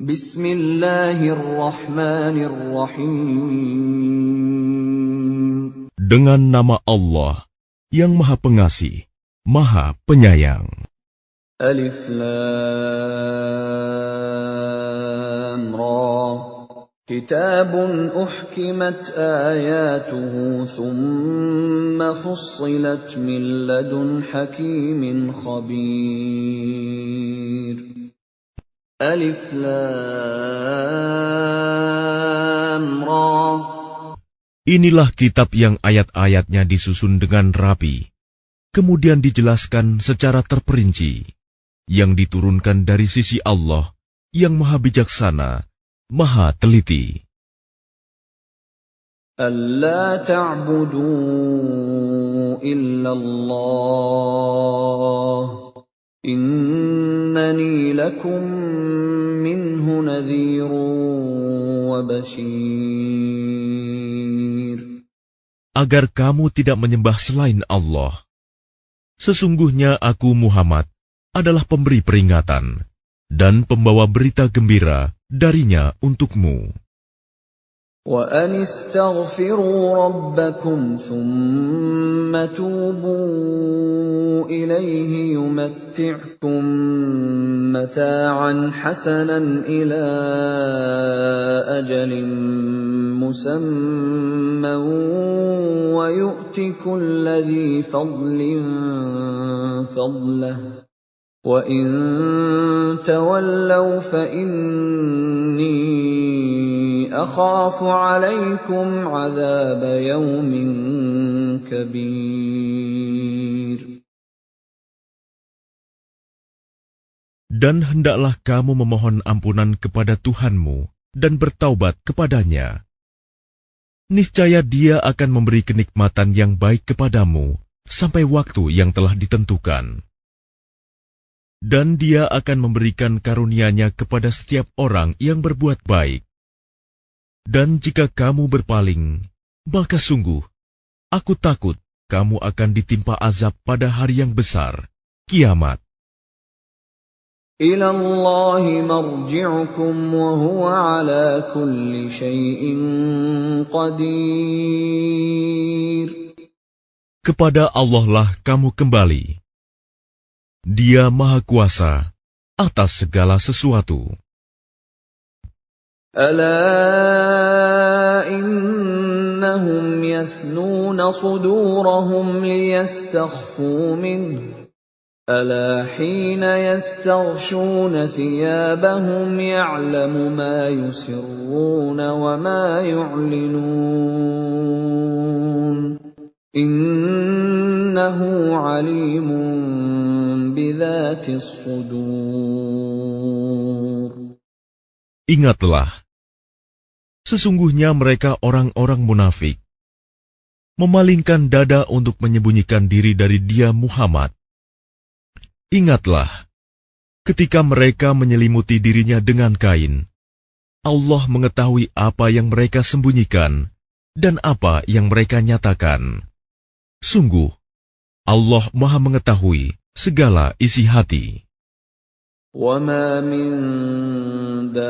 Bismillahirrahmanirrahim. Dengan nama Allah yang Maha Pengasih, Maha Penyayang. Alif Lam Ra. Kitabun uhkimat ayatuhu thumma fussilat min ladun hakimin khabir. Alif Lam Ra. Inilah kitab yang ayat-ayatnya disusun dengan rapi, kemudian dijelaskan secara terperinci, yang diturunkan dari sisi Allah yang Maha Bijaksana, Maha Teliti. Alla ta'budu illallah. Innani lakum minhu nadhirun wa bashir. Agar kamu tidak menyembah selain Allah. Sesungguhnya aku Muhammad adalah pemberi peringatan dan pembawa berita gembira darinya untukmu. وَأَنِ اسْتَغْفِرُوا رَبَّكُمْ ثُمَّ تُوبُوا إِلَيْهِ يُمَتِّعْكُم مَّتَاعًا حَسَنًا إِلَىٰ أَجَلٍ مُّسَمًّى وَيُؤْتِ كُلَّ ذِي فَضْلٍ فَضْلَهُ وَإِن تَوَلَّوْا فَإِنِّي أَخَافُ عَلَيْكُمْ عَذَابَ يَوْمٍ كَبِيرٍ. Dan hendaklah kamu memohon ampunan kepada Tuhanmu dan bertaubat kepadanya. Niscaya Dia akan memberi kenikmatan yang baik kepadamu sampai waktu yang telah ditentukan. Dan Dia akan memberikan karunia-Nya kepada setiap orang yang berbuat baik. Dan jika kamu berpaling, maka sungguh, aku takut kamu akan ditimpa azab pada hari yang besar, kiamat. إِلَى اللَّهِ مَرْجِعُكُمْ وَهُوَ عَلَى كُلِّ شَيْءٍ قَدِيرٌ. Kepada Allah lah kamu kembali. Dia Maha Kuasa atas segala sesuatu. أَلَا إِنَّهُمْ يَثْنُونَ صُدُورَهُمْ لِيَسْتَخْفُوا مِنْهُ أَلَا حِينَ يَسْتَغْشُونَ ثِيَابَهُمْ يَعْلَمُ مَا يُسِرُّونَ وَمَا يُعْلِنُونَ إِنَّهُ عَلِيمٌ بِذَاتِ الصُّدُورِ. Ingatlah, sesungguhnya mereka orang-orang munafik, memalingkan dada untuk menyembunyikan diri dari Dia Muhammad. Ingatlah, ketika mereka menyelimuti dirinya dengan kain, Allah mengetahui apa yang mereka sembunyikan dan apa yang mereka nyatakan. Sungguh, Allah Maha mengetahui segala isi hati. وَمَا مِن دَابَّةٍ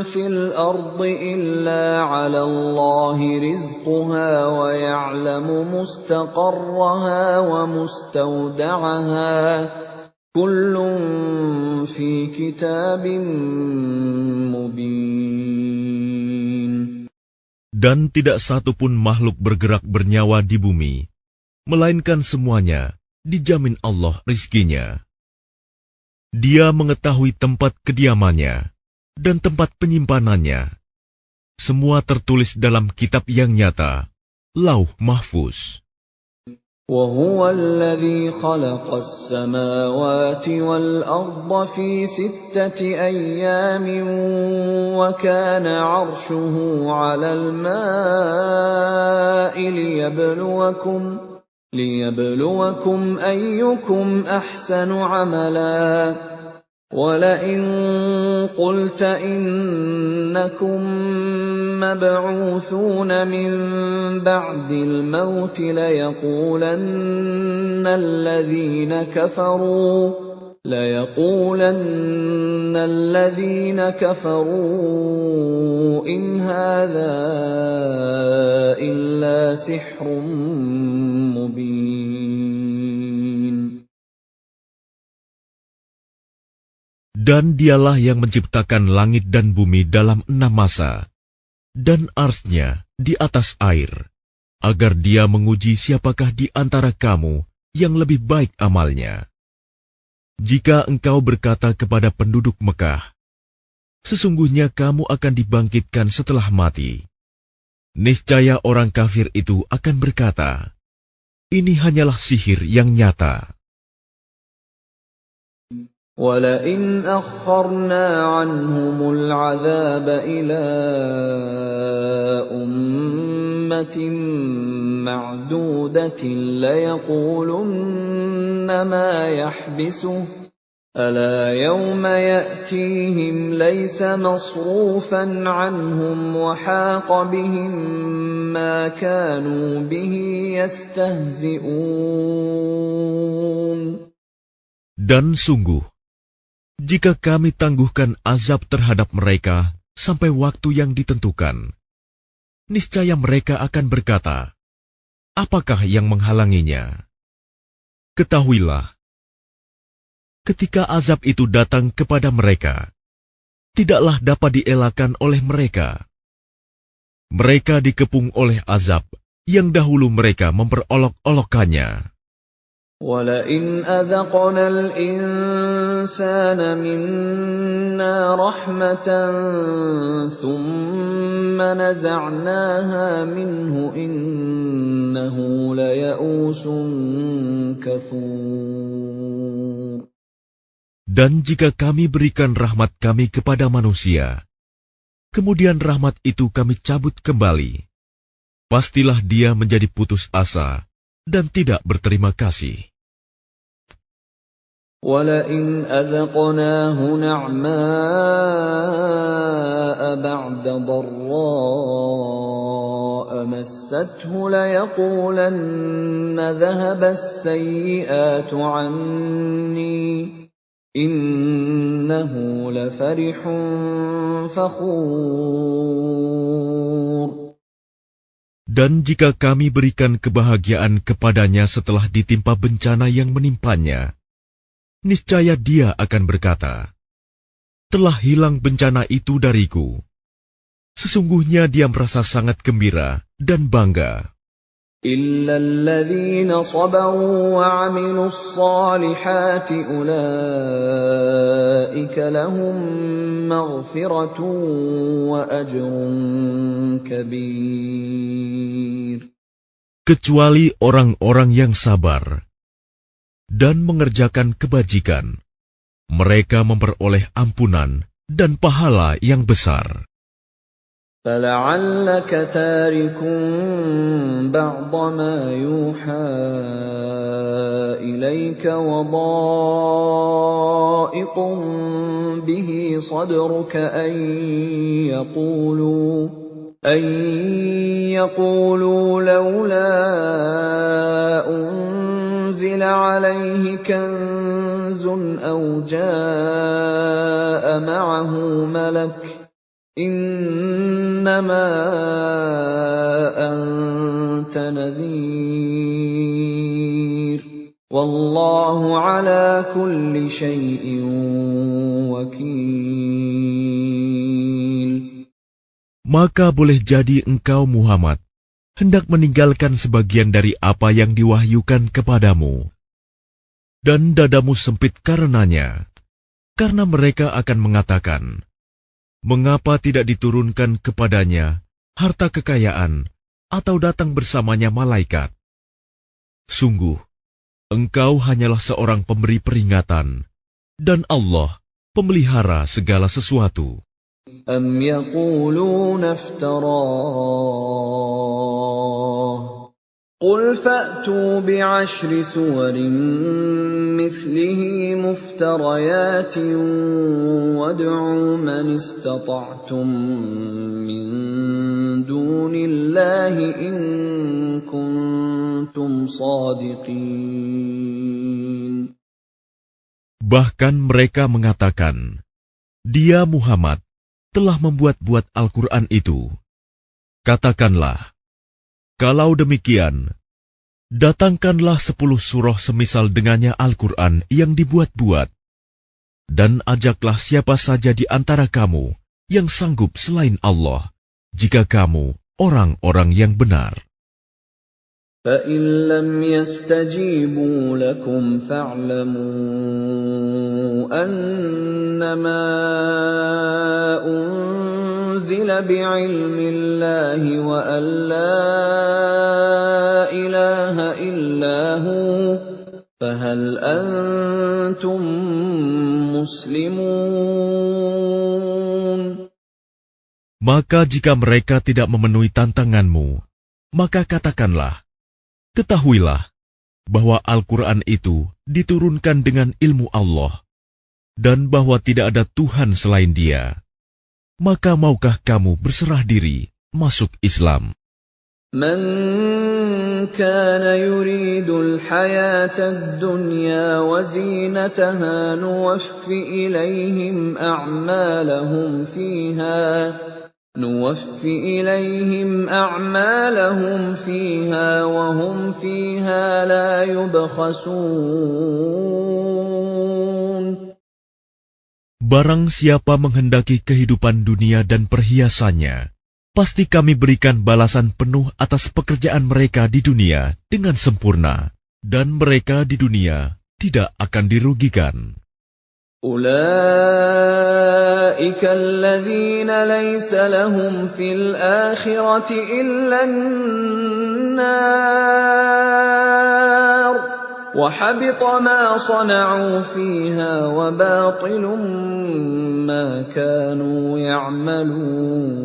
فِي الْأَرْضِ إِلَّا عَلَى اللَّهِ رِزْقُهَا وَيَعْلَمُ مُسْتَقَرَّهَا وَمُسْتَوْدَعَهَا كُلٌّ فِي كِتَابٍ مُبِينٍ. Dan tidak satu pun makhluk bergerak bernyawa di bumi, melainkan semuanya dijamin Allah rizkinya. Dia mengetahui tempat kediamannya dan tempat penyimpanannya. Semua tertulis dalam kitab yang nyata, Lauh Mahfuz. وَهُوَ الَّذِي خَلَقَ السَّمَاوَاتِ وَالْأَرْضَ فِي 6 أَيَّامٍ وَكَانَ عَرْشُهُ عَلَى الْمَاءِ لِيَبْلُوَكُمْ أَيُّكُمْ أَحْسَنُ عَمَلًا وَلَئِن قُلْتَ إِنَّكُمْ مَبْعُوثُونَ مِنْ بَعْدِ الْمَوْتِ لَيَقُولَنَّ الَّذِينَ كَفَرُوا ليقولن الذين كفروا إن هذا إلا سحر مبين. Dan dialah yang menciptakan langit dan bumi dalam 6 masa, dan arsy-Nya di atas air, agar dia menguji siapakah di antara kamu yang lebih baik amalnya. Jika engkau berkata kepada penduduk Mekah, sesungguhnya kamu akan dibangkitkan setelah mati, niscaya orang kafir itu akan berkata, ini hanyalah sihir yang nyata. وَلَئِنْ أَخَّرْنَا عَنْهُمُ الْعَذَابَ إِلَىٰ أُمَّةٍ مَّعْدُودَةٍ لَّيَقُولُنَّ مَا يَحْبِسُهُ أَلَا يَوْمَ يَأْتِيهِمْ لَيْسَ مَصْرُوفًا عَنْهُمْ وَحَاقَ بِهِم مَّا كَانُوا بِهِ يَسْتَهْزِئُونَ. Dan sungguh, jika kami tangguhkan azab terhadap mereka sampai waktu yang ditentukan, niscaya mereka akan berkata, apakah yang menghalanginya? Ketahuilah, ketika azab itu datang kepada mereka, tidaklah dapat dielakkan oleh mereka. Mereka dikepung oleh azab yang dahulu mereka memperolok-olokkannya. وَلَئِنْ أَذَقْنَا الْإِنسَانَ مِنَّا رَحْمَةً ثُمَّ نَزَعْنَاهَا مِنْهُ إِنَّهُ لَيَئُوسٌ كَفُورٌ. Dan jika kami berikan rahmat kami kepada manusia, kemudian rahmat itu kami cabut kembali, pastilah dia menjadi putus asa dan tidak berterima kasih. وَلَئِنْ أَذَقْنَاهُ نَعْمَاءَ بَعْدَ ضَرَّاءَ مَسَّتْهُ لَيَقُولَنَّ ذَهَبَ السَّيِّئَاتُ عَنِّي إِنَّهُ لَفَرِحٌ فَخُورٌ. Dan jika kami berikan kebahagiaan kepadanya setelah ditimpa bencana yang menimpanya, niscaya dia akan berkata, telah hilang bencana itu dariku. Sesungguhnya dia merasa sangat gembira dan bangga. إِلَّا الَّذِينَ صَبَرُوا وَعَمِلُوا الصَّالِحَاتِ أُولَٰئِكَ لَهُم مَّغْفِرَةٌ وَأَجْرٌ كَبِيرٌ. Kecuali orang-orang yang sabar dan mengerjakan kebajikan, mereka memperoleh ampunan dan pahala yang besar. فَلَعَلَّكَ تَارِكٌ بَعْضَ مَا يُوحَىٰ إِلَيْكَ وَضَائِقٌ بِهِ صَدْرُكَ أَن يَقُولُوا لَوْلَا أُنزِلَ عَلَيْهِ كَنزٌ أَوْ جَاءَ مَعَهُ مَلَكٌ إِنَّمَا أَنتَ نَذِيرٌ وَاللَّهُ عَلَى كُلِّ شَيْءٍ وَكِيلٌ. Maka boleh jadi engkau Muhammad hendak meninggalkan sebagian dari apa yang diwahyukan kepadamu, dan dadamu sempit karenanya, karena mereka akan mengatakan, mengapa tidak diturunkan kepadanya harta kekayaan atau datang bersamanya malaikat? Sungguh, engkau hanyalah seorang pemberi peringatan, dan Allah pemelihara segala sesuatu. أَمْ يَقُولُونَ افْتَرَاهُ قُلْ فَأْتُوا بِعَشْرِ سُوَرٍ مِثْلِهِ مُفْتَرَيَاتٍ وَادْعُوا مَنِ اسْتَطَعْتُم مِّن دُونِ اللَّهِ إِن كُنتُمْ صَادِقِينَ. Bahkan mereka mengatakan, "Dia Muhammad telah membuat-buat Al-Quran itu." Katakanlah, kalau demikian, datangkanlah 10 surah semisal dengannya Al-Quran yang dibuat-buat, dan ajaklah siapa saja di antara kamu yang sanggup selain Allah, jika kamu orang-orang yang benar. فَإِن لَّمْ يَسْتَجِيبُوا لَكُمْ فَاعْلَمُوا أَنَّمَا أُنزِلَ بِعِلْمِ اللَّهِ وَأَن لَّا إِلَٰهَ إِلَّا هُوَ فَهَلْ أَنتُم مُّسْلِمُونَ. Maka jika mereka tidak memenuhi tantanganmu, maka katakanlah, ketahuilah bahwa Al-Quran itu diturunkan dengan ilmu Allah, dan bahwa tidak ada Tuhan selain Dia. Maka maukah kamu berserah diri masuk Islam? من كان يريد الحياة الدنيا وزينتها نوفِ إليهم أعمالهم فيها وهم فيها لا يبخسون. Barang siapa menghendaki kehidupan dunia dan perhiasannya, pasti kami berikan balasan penuh atas pekerjaan mereka di dunia dengan sempurna, dan mereka di dunia tidak akan dirugikan. أولئك الذين ليس لهم في الآخرة إلا النار وحبط ما صنعوا فيها وباطل ما كانوا يعملون.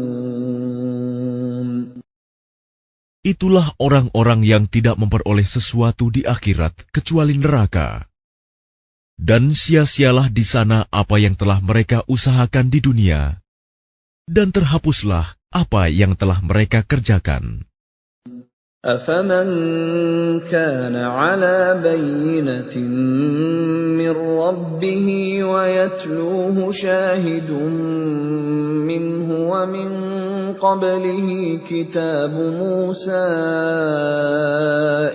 Itulah orang-orang yang tidak memperoleh sesuatu di akhirat kecuali neraka. Dan sia-sialah di sana apa yang telah mereka usahakan di dunia, dan terhapuslah apa yang telah mereka kerjakan. أَفَمَنْ كَانَ عَلَى بَيِّنَةٍ مِّن رَّبِّهِ وَيَتْلُوهُ شَاهِدٌ مِّنْهُ وَمِن قَبْلِهِ كِتَابُ مُوسَىٰ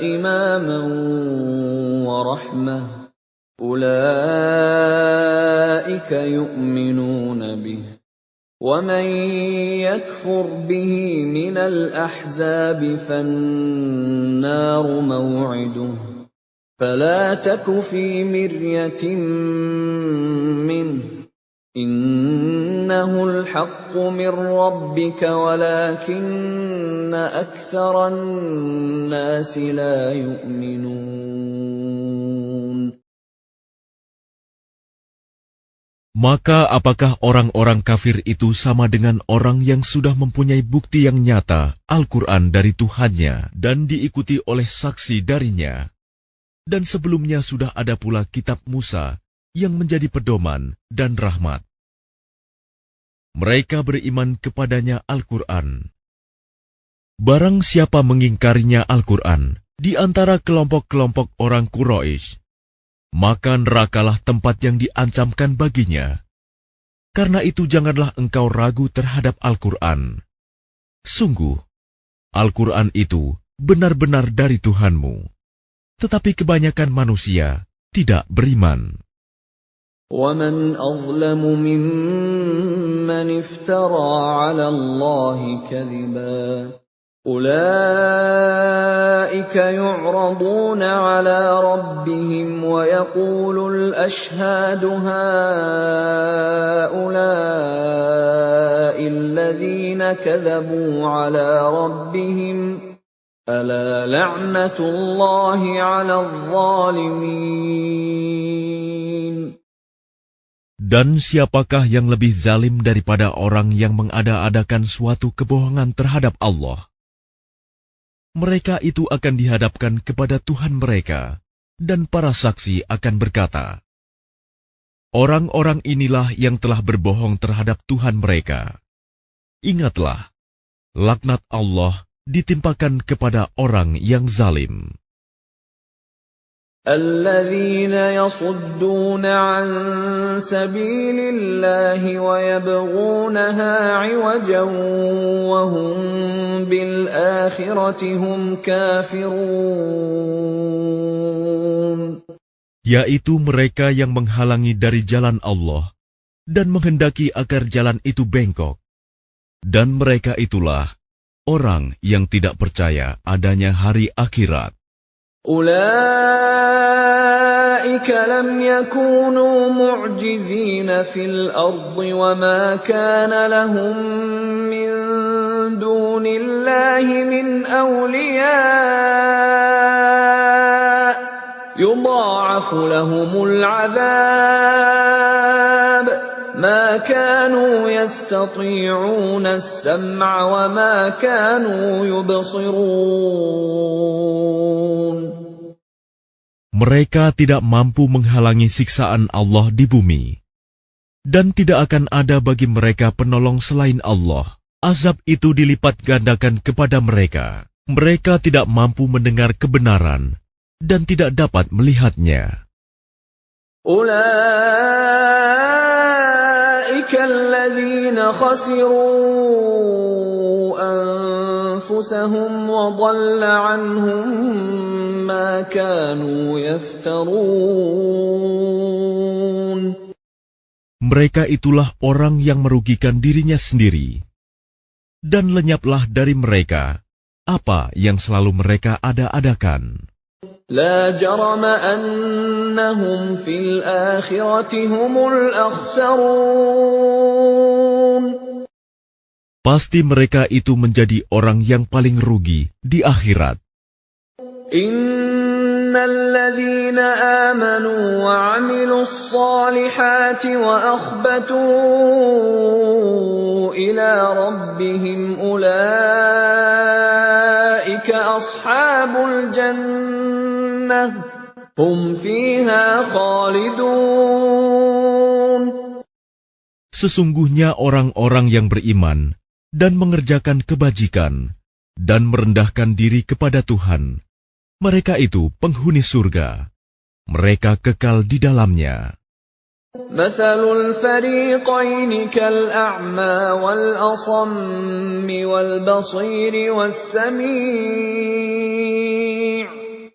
إِمَامًا وَرَحْمَةً أولئك يؤمنون به ومن يكفر به من الأحزاب فالنار موعده فلا تك في مرية منه إنه الحق من ربك ولكن أكثر الناس لا يؤمنون. Maka apakah orang-orang kafir itu sama dengan orang yang sudah mempunyai bukti yang nyata Al-Quran dari Tuhannya dan diikuti oleh saksi darinya? Dan sebelumnya sudah ada pula kitab Musa yang menjadi pedoman dan rahmat. Mereka beriman kepadanya Al-Quran. Barang siapa mengingkarinya Al-Quran di antara kelompok-kelompok orang Quraisy, maka nerakalah tempat yang diancamkan baginya. Karena itu janganlah engkau ragu terhadap Al-Quran. Sungguh, Al-Quran itu benar-benar dari Tuhanmu. Tetapi kebanyakan manusia tidak beriman. وَمَنْ أَظْلَمُ مِمَّنِ افْتَرَى عَلَى اللَّهِ كَذِبًا أولئك يعرضون على ربهم ويقول الأشهاد هؤلاء الذين كذبوا على ربهم ألا لعنة الله على الظالمين. Dan siapakah yang lebih zalim daripada orang yang mengada-adakan suatu kebohongan terhadap Allah? Mereka itu akan dihadapkan kepada Tuhan mereka, dan para saksi akan berkata, orang-orang inilah yang telah berbohong terhadap Tuhan mereka. Ingatlah, laknat Allah ditimpakan kepada orang yang zalim. الذين يصدون عن سبيل الله ويبغونها عوجا وهم بالآخرة هم كافرون. Yaitu mereka yang menghalangi dari jalan Allah dan menghendaki agar jalan itu bengkok. Dan mereka itulah orang yang tidak percaya adanya hari akhirat. أولئك لم يكونوا معجزين في الأرض وما كان لهم من دون الله من أولياء يضاعف لهم العذاب ما كانوا يستطيعون السمع وما كانوا يبصرون. Mereka tidak mampu menghalangi siksaan Allah di bumi, dan tidak akan ada bagi mereka penolong selain Allah. Azab itu dilipat gandakan kepada mereka. Mereka tidak mampu mendengar kebenaran dan tidak dapat melihatnya. Ulaika alladzina khasiru anfusahum wa dhalla anhum ma kanu yaftarun. Mereka itulah orang yang merugikan dirinya sendiri, dan lenyaplah dari mereka apa yang selalu mereka ada-adakan. La jarama annahum fil akhirati humul akhsarun. Pasti mereka itu menjadi orang yang paling rugi di akhirat. Innal ladzina amanu wa 'amilus salihati wa akhbatu ila rabbihim ulaika ashabul jannah hum fiha khalidun. Sesungguhnya orang-orang yang beriman dan mengerjakan kebajikan dan merendahkan diri kepada Tuhan, mereka itu penghuni surga. Mereka kekal di dalamnya. Mathalul fariqaini kal'a'ma wal-asammi wal-basiri was-sami'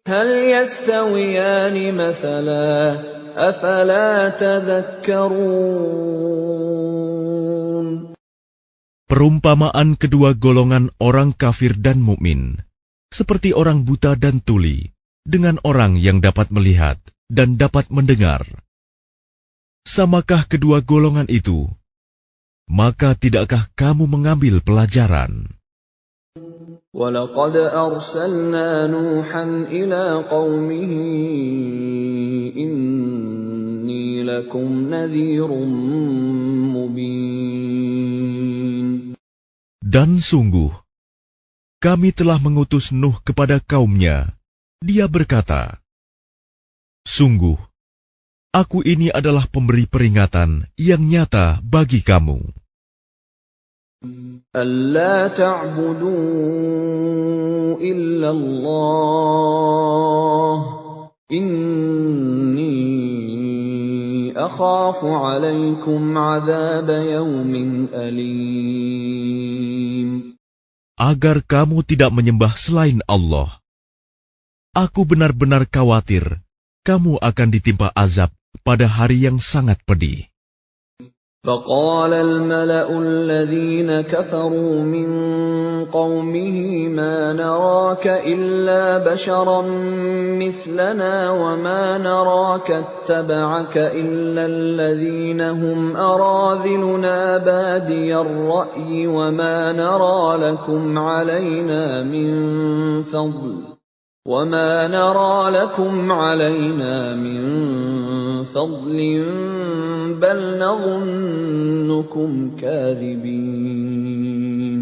hal yastawiyani mathala afala tadhakkarun. Perumpamaan kedua golongan orang kafir dan mukmin seperti orang buta dan tuli dengan orang yang dapat melihat dan dapat mendengar. Samakah kedua golongan itu? Maka tidakkah kamu mengambil pelajaran? وَلَقَدْ أَرْسَلْنَا نُوحًا إِلَى قَوْمِهِ إِنِّي لَكُمْ نَذِيرٌ مُبِينٌ. Dan sungguh, kami telah mengutus Nuh kepada kaumnya. Dia berkata, sungguh, aku ini adalah pemberi peringatan yang nyata bagi kamu. أَلَّا تَعْبُدُوا إِلَّا اللَّهَ إِنِّي أَخَافُ عَلَيْكُمْ عَذَابَ يَوْمٍ أَلِيمٍ. Agar kamu tidak menyembah selain Allah. Aku benar-benar khawatir kamu akan ditimpa azab pada hari yang sangat pedih. فَقَالَ الْمَلَأُ الَّذِينَ كَفَرُوا مِنْ قَوْمِهِ مَا نَرَاكَ إِلَّا بَشَرًا مِثْلَنَا وَمَا نَرَاكَ اتَّبَعَكَ إِلَّا الَّذِينَ هُمْ أَرَاذِلُنَا بَادِيَ الرَّأْيِ وَمَا نَرَى لَكُمْ عَلَيْنَا مِنْ فَضْلٍ بَلْ نَظُنُّكُمْ كَاذِبِينَ.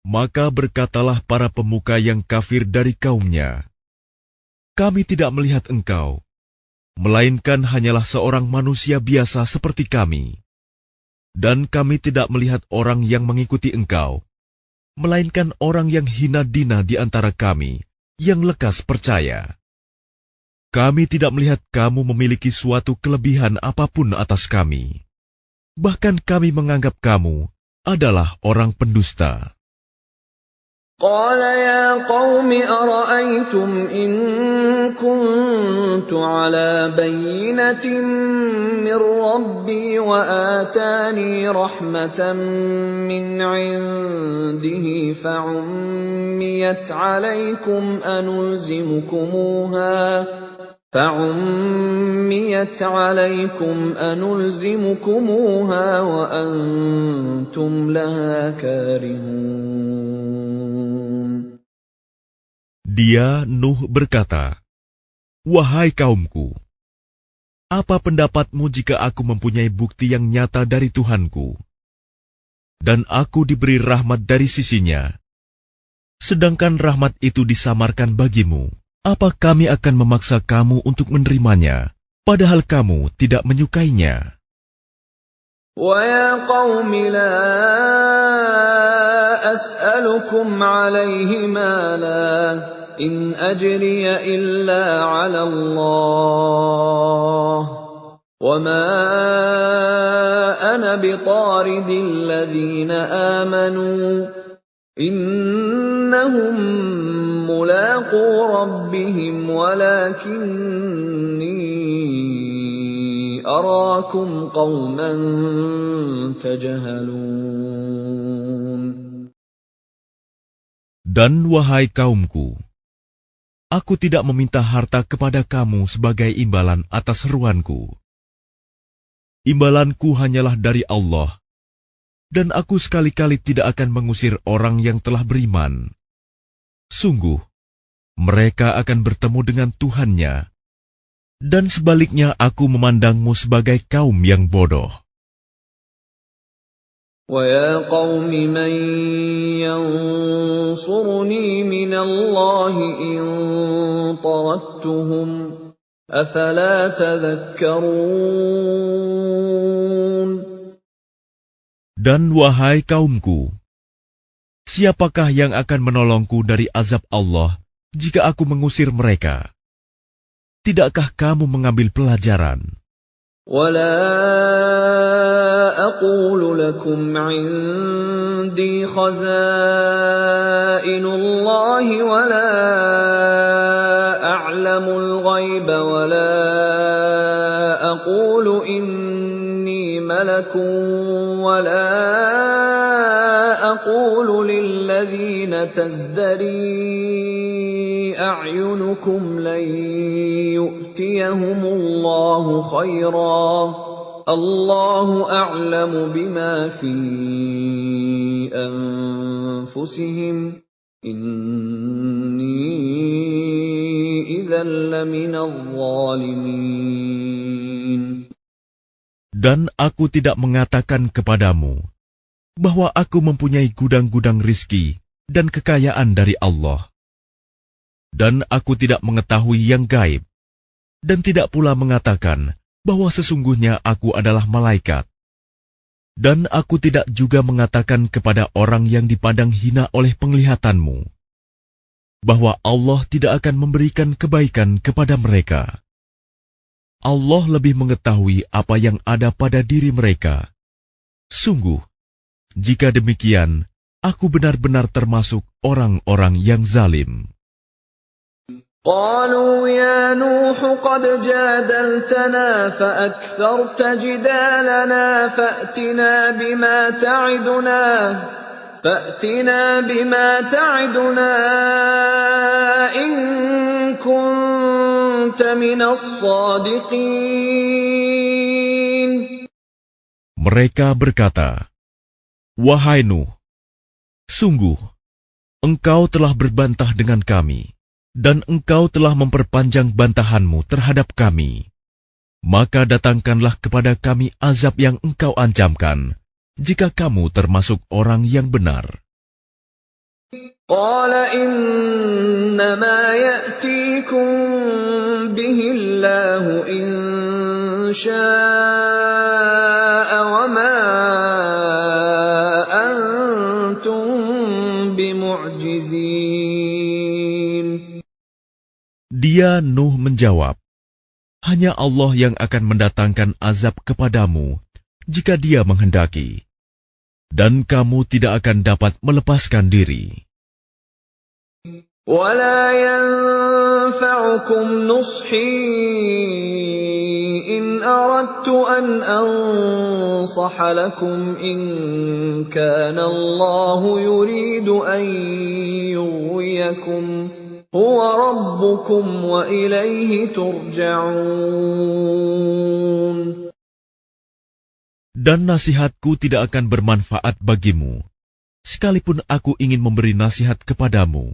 Maka berkatalah para pemuka yang kafir dari kaumnya, kami tidak melihat engkau, melainkan hanyalah seorang manusia biasa seperti kami. Dan kami tidak melihat orang yang mengikuti engkau, melainkan orang yang hina dina di antara kami, yang lekas percaya. kami tidak melihat kamu memiliki suatu kelebihan apapun atas kami. Bahkan kami menganggap kamu adalah orang pendusta. قال يا قوم أرأيتم إن كنت على بينة من ربي وآتاني رحمة من عنده فعميت عليكم أنلزمكموها وأنتم لها كارهون. Dia, Nuh, berkata, "Wahai kaumku, apa pendapatmu jika aku mempunyai bukti yang nyata dari Tuhanku, dan aku diberi rahmat dari sisinya, sedangkan rahmat itu disamarkan bagimu? Apa kami akan memaksa kamu untuk menerimanya, padahal kamu tidak menyukainya?" وَيَا قَوْمِ لَا أَسْأَلُكُمْ عَلَيْهِ مَالًا إِنْ أَجْرِيَ إِلَّا عَلَى اللَّهِ وَمَا أَنَا بِطَارِدِ الَّذِينَ آمَنُوا إِنَّهُمْ مُلَاقُو رَبِّهِمْ وَلَكِنِّي أَرَاكُمْ قَوْمًا تَجْهَلُونَ. Dan wahai kaumku, aku tidak meminta harta kepada kamu sebagai imbalan atas seruanku. Imbalanku hanyalah dari Allah, dan aku sekali-kali tidak akan mengusir orang yang telah beriman. Sungguh, mereka akan bertemu dengan Tuhannya, dan sebaliknya aku memandangmu sebagai kaum yang bodoh. وَيَا قَوْمِ مَنْ يَنْصُرُنِي مِنَ اللَّهِ إِنْ طَرَدتُّهُمْ أَفَلَا تَذَكَّرُونَ. Dan wahai kaumku, siapakah yang akan menolongku dari azab Allah jika aku mengusir mereka? Tidakkah kamu mengambil pelajaran? وَلَا أَقُولُ لَكُمْ عِنْدِي خَزَائِنُ اللَّهِ وَلَا أَعْلَمُ الْغَيْبَ وَلَا أَقُولُ إِنِّي مَلَكٌ وَلَا أَقُولُ لِلَّذِينَ تَزْدَرِي أَعْيُنُكُمْ لَن يُؤْتِيَهُمُ اللَّهُ خَيْرًا اللَّهُ أَعْلَمُ بِمَا فِي أَنفُسِهِمْ إِنِّي إِذًا لَّمِنَ الظَّالِمِينَ. Dan aku tidak mengatakan kepadamu bahwa aku mempunyai gudang-gudang rizki dan kekayaan dari Allah. Dan aku tidak mengetahui yang gaib, dan tidak pula mengatakan bahwa sesungguhnya aku adalah malaikat. Dan aku tidak juga mengatakan kepada orang yang dipandang hina oleh penglihatanmu, bahwa Allah tidak akan memberikan kebaikan kepada mereka. Allah lebih mengetahui apa yang ada pada diri mereka. Sungguh, jika demikian, aku benar-benar termasuk orang-orang yang zalim. قالوا يا نوح قد جادلتنا فأكثرت جدالنا فأتنا بما تعدنا إن كنت من الصادقين. Mereka berkata, "Wahai Nuh, sungguh, engkau telah berbantah dengan kami, dan engkau telah memperpanjang bantahanmu terhadap kami. Maka datangkanlah kepada kami azab yang engkau ancamkan, jika kamu termasuk orang yang benar." قال إنما يأتيكم به الله إن شاء وما أنتم بمعجزين. Dia, Nuh, menjawab, hanya Allah yang akan mendatangkan azab kepadamu jika Dia menghendaki, dan kamu tidak akan dapat melepaskan diri. وَلَا يَنفَعُكُمْ نُصْحِي إِنْ أَرَدْتُ أَنْ أَنصَحَ لَكُمْ إِنْ كَانَ اللَّهُ يُرِيدُ أَنْ يُغْوِيَكُمْ هُوَ رَبُّكُمْ وَإِلَيْهِ تُرْجَعُونَ. Dan nasihatku tidak akan bermanfaat bagimu, sekalipun aku ingin memberi nasihat kepadamu.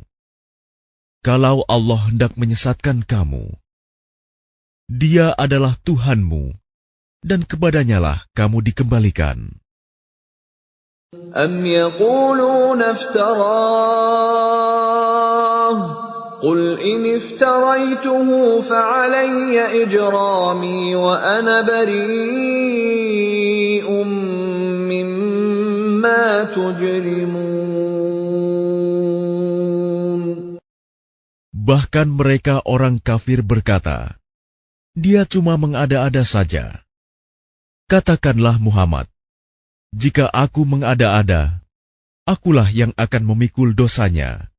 Kalau Allah hendak menyesatkan kamu, Dia adalah Tuhanmu, dan kepadanyalah kamu dikembalikan. أَمْ يَقُولُونَ افْتَرَاهُ قُلْ إِنِ افْتَرَيْتُهُ فَعَلَيَّ إِجْرَامِي وَأَنَا بَرِيءٌ مِّمَّا تُجْرِمُونَ. Bahkan mereka orang kafir berkata, Dia cuma mengada-ada saja. Katakanlah Muhammad, jika aku mengada-ada, akulah yang akan memikul dosanya,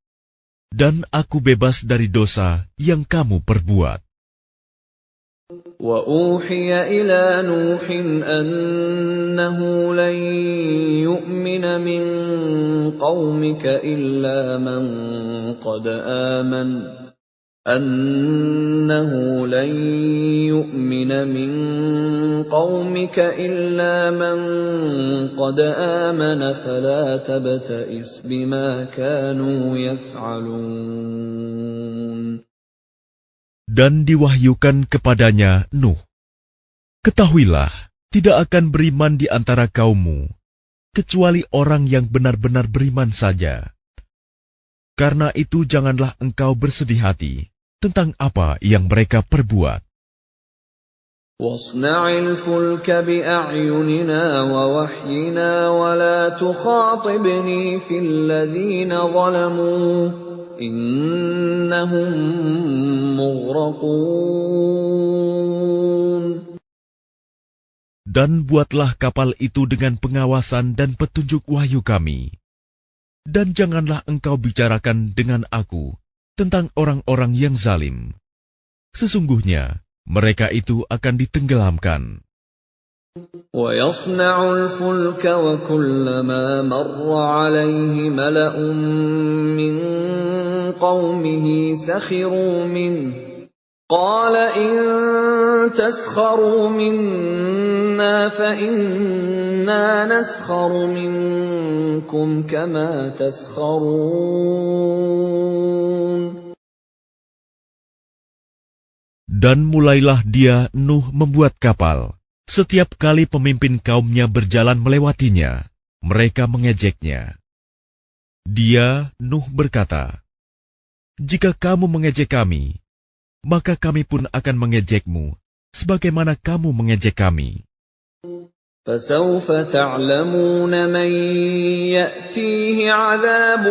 dan aku bebas dari dosa yang kamu perbuat. وَأُوحِيَ إِلَى نُوحٍ أَنَّهُ لَن يُؤْمِنَ مِن قَوْمِكَ إِلَّا مَن قَدْ آمَنَ فَلَا تَبْتَئِسْ بِمَا كَانُوا يَفْعَلُونَ. Dan diwahyukan kepadanya Nuh, ketahuilah, tidak akan beriman di antara kaummu, kecuali orang yang benar-benar beriman saja. Karena itu janganlah engkau bersedih hati tentang apa yang mereka perbuat. وَاصْنَعِ الْفُلْكَ بِأَعْيُنِنَا وَوَحْيِنَا وَلَا تُخَاطِبْنِي فِي الَّذِينَ ظَلَمُوا إِنَّهُمْ مُغْرَقُونَ. Dan buatlah kapal itu dengan pengawasan dan petunjuk wahyu kami. Dan janganlah engkau bicarakan dengan aku tentang orang-orang yang zalim. Sesungguhnya mereka itu akan ditenggelamkan. وَيَصْنَعُ الْفُلْكَ وَكُلَّمَا مَرَّ عَلَيْهِ مَلَأٌ مِّن قَوْمِهِ سَخِرُوا مِنْهُ قَالَ إِن تَسْخَرُوا مِنَّا فَإِنَّا نَسْخَرُ مِنكُمْ كَمَا تَسْخَرُونَ. Dan mulailah dia, Nuh, membuat kapal. Setiap kali pemimpin kaumnya berjalan melewatinya, mereka mengejeknya. Dia, Nuh, berkata, jika kamu mengejek kami, maka kami pun akan mengejekmu, sebagaimana kamu mengejek kami. فَسَوْفَ تَعْلَمُونَ مَنْ يَأْتِيهِ عَذَابٌ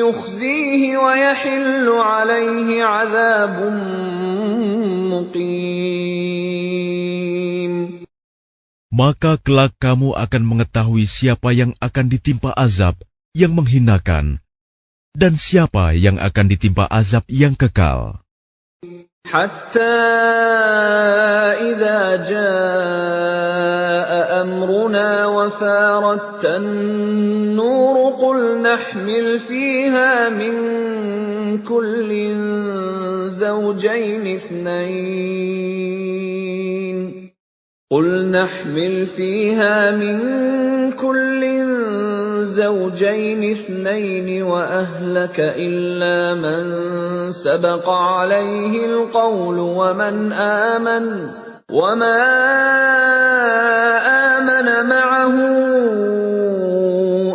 يُخْزِيهِ وَيَحِلُّ عَلَيْهِ عَذَابٌ مُقِيمٌ. Maka kelak kamu akan mengetahui siapa yang akan ditimpa azab yang menghinakan, dan siapa yang akan ditimpa azab yang kekal. حَتَّى إِذَا جَاءَ أَمْرُنَا وَفَارَتِ النُّورُ قُلْ نَحْمِلُ فِيهَا مِن كُلٍّ زَوْجَيْنِ اثْنَيْنِ وَأَهْلَكَ إِلَّا مَن سَبَقَ عَلَيْهِ الْقَوْلُ وَمَنْ آمَنَ وَمَا آمَنَ مَعَهُ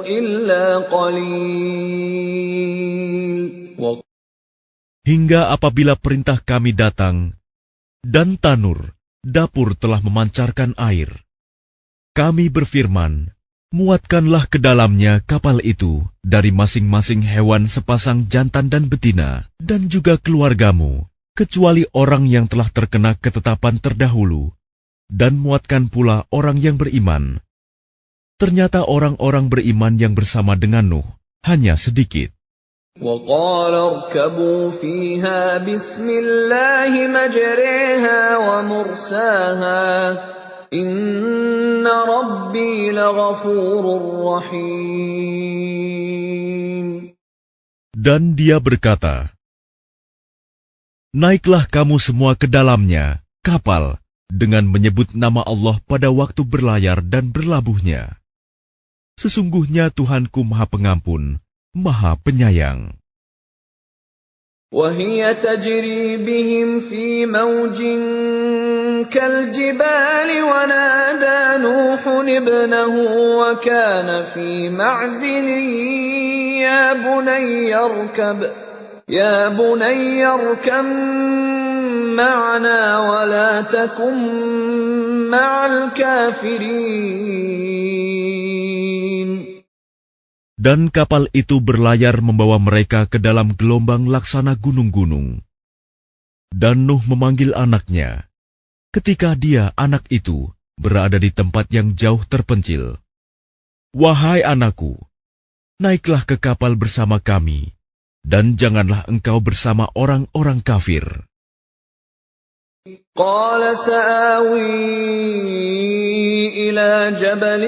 إِلَّا قَلِيلٌ. Hingga apabila perintah kami datang, dan tanur, dapur telah memancarkan air. Kami berfirman, muatkanlah ke dalamnya kapal itu dari masing-masing hewan sepasang jantan dan betina, dan juga keluargamu, kecuali orang yang telah terkena ketetapan terdahulu, dan muatkan pula orang yang beriman. Ternyata orang-orang beriman yang bersama dengan Nuh hanya sedikit. وَقَالَ ارْكَبُوا فِيهَا بِسْمِ اللَّهِ مَجْرَاهَا وَمُرْسَاهَا إِنَّ رَبِّي لَغَفُورٌ رَّحِيمٌ. Dan dia berkata, naiklah kamu semua ke dalamnya, kapal, dengan menyebut nama Allah pada waktu berlayar dan berlabuhnya. Sesungguhnya Tuhanku Maha Pengampun, Maha Penyayang. وَهِيَ تَجْرِي بِهِمْ فِي مَوْجٍ كَالْجِبَالِ وَنَادَى نُوحٌ ابْنَهُ وَكَانَ فِي مَعْزِلٍ يَا بُنَيَّ ارْكَب مَّعَنَا وَلَا تَكُن مَّعَ الْكَافِرِينَ. Dan kapal itu berlayar membawa mereka ke dalam gelombang laksana gunung-gunung. Dan Nuh memanggil anaknya, ketika dia, anak itu, berada di tempat yang jauh terpencil. Wahai anakku, naiklah ke kapal bersama kami, dan janganlah engkau bersama orang-orang kafir. قال سآوي إلى جبل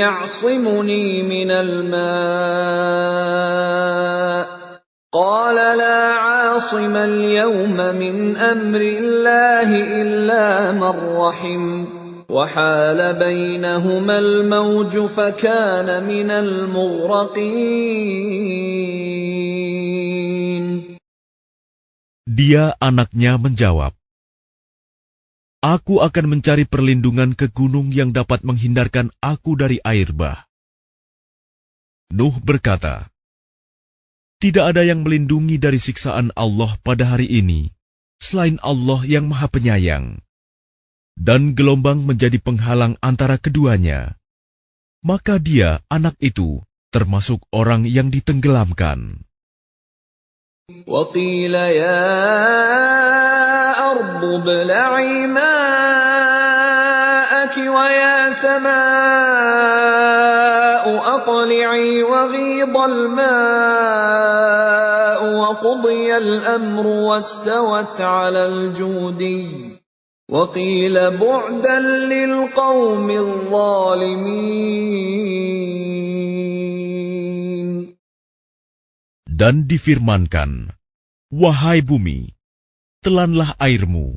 يعصمني من الماء قال لا عاصم اليوم من أمر الله إلا من رحم وحال بينهما الموج فكان من المغرقين. Dia, anaknya, menjawab, aku akan mencari perlindungan ke gunung yang dapat menghindarkan aku dari air bah. Nuh berkata, tidak ada yang melindungi dari siksaan Allah pada hari ini, selain Allah yang Maha Penyayang. Dan gelombang menjadi penghalang antara keduanya. Maka dia, anak itu, termasuk orang yang ditenggelamkan. وَقِيلَ يَا أَرْضُ ابْلَعِي مَاءَكِ وَيَا سَمَاءُ أَقْلِعِي وَغِيضَ الْمَاءُ وَقُضِيَ الْأَمْرُ وَاسْتَوَتْ عَلَى الْجُودِيِّ وَقِيلَ بُعْدًا لِلْقَوْمِ الظَّالِمِينَ. Dan difirmankan, wahai bumi, telanlah airmu,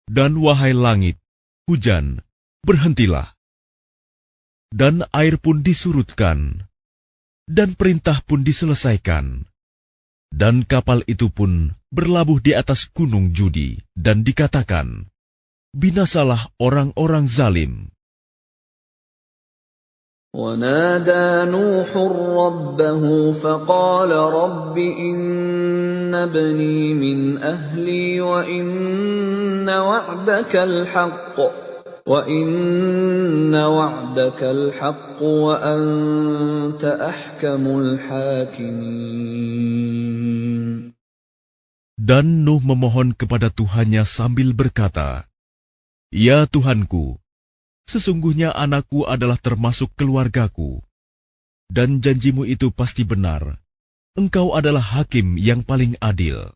dan wahai langit, hujan, berhentilah. Dan air pun disurutkan, dan perintah pun diselesaikan. Dan kapal itu pun berlabuh di atas gunung judi, dan dikatakan, binasalah orang-orang zalim. وَنَادَى نُوحٌ رَبَّهُ فَقَالَ رَبِّ إِنَّ ابْنِي مِنْ أَهْلِي وَإِنَّ وَعْدَكَ الْحَقُّ وَأَنْتَ أَحْكَمُ الْحَاكِمِينَ. Dan Nuh memohon kepada Tuhannya sambil berkata, ya Tuhanku, sesungguhnya anakku adalah termasuk keluargaku, dan janjimu itu pasti benar. Engkau adalah hakim yang paling adil.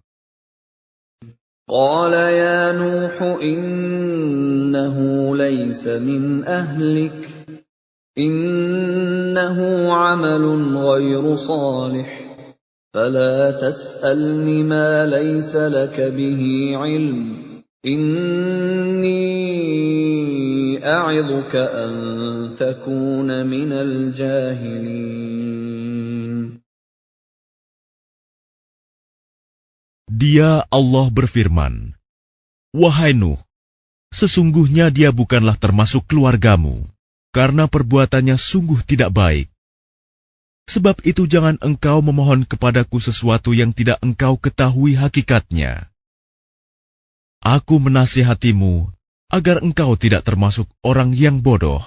قال يا نوح إنه ليس من أهلك إنه عمل غير صالح فلا تسألني ما ليس لك به علم إني أعظك أن تكون من الجاهلين. Dia, Allah, berfirman, wahai Nuh, sesungguhnya dia bukanlah termasuk keluargamu, karena perbuatannya sungguh tidak baik. Sebab itu jangan engkau memohon kepadaku sesuatu yang tidak engkau ketahui hakikatnya. Aku menasihatimu agar engkau tidak termasuk orang yang bodoh.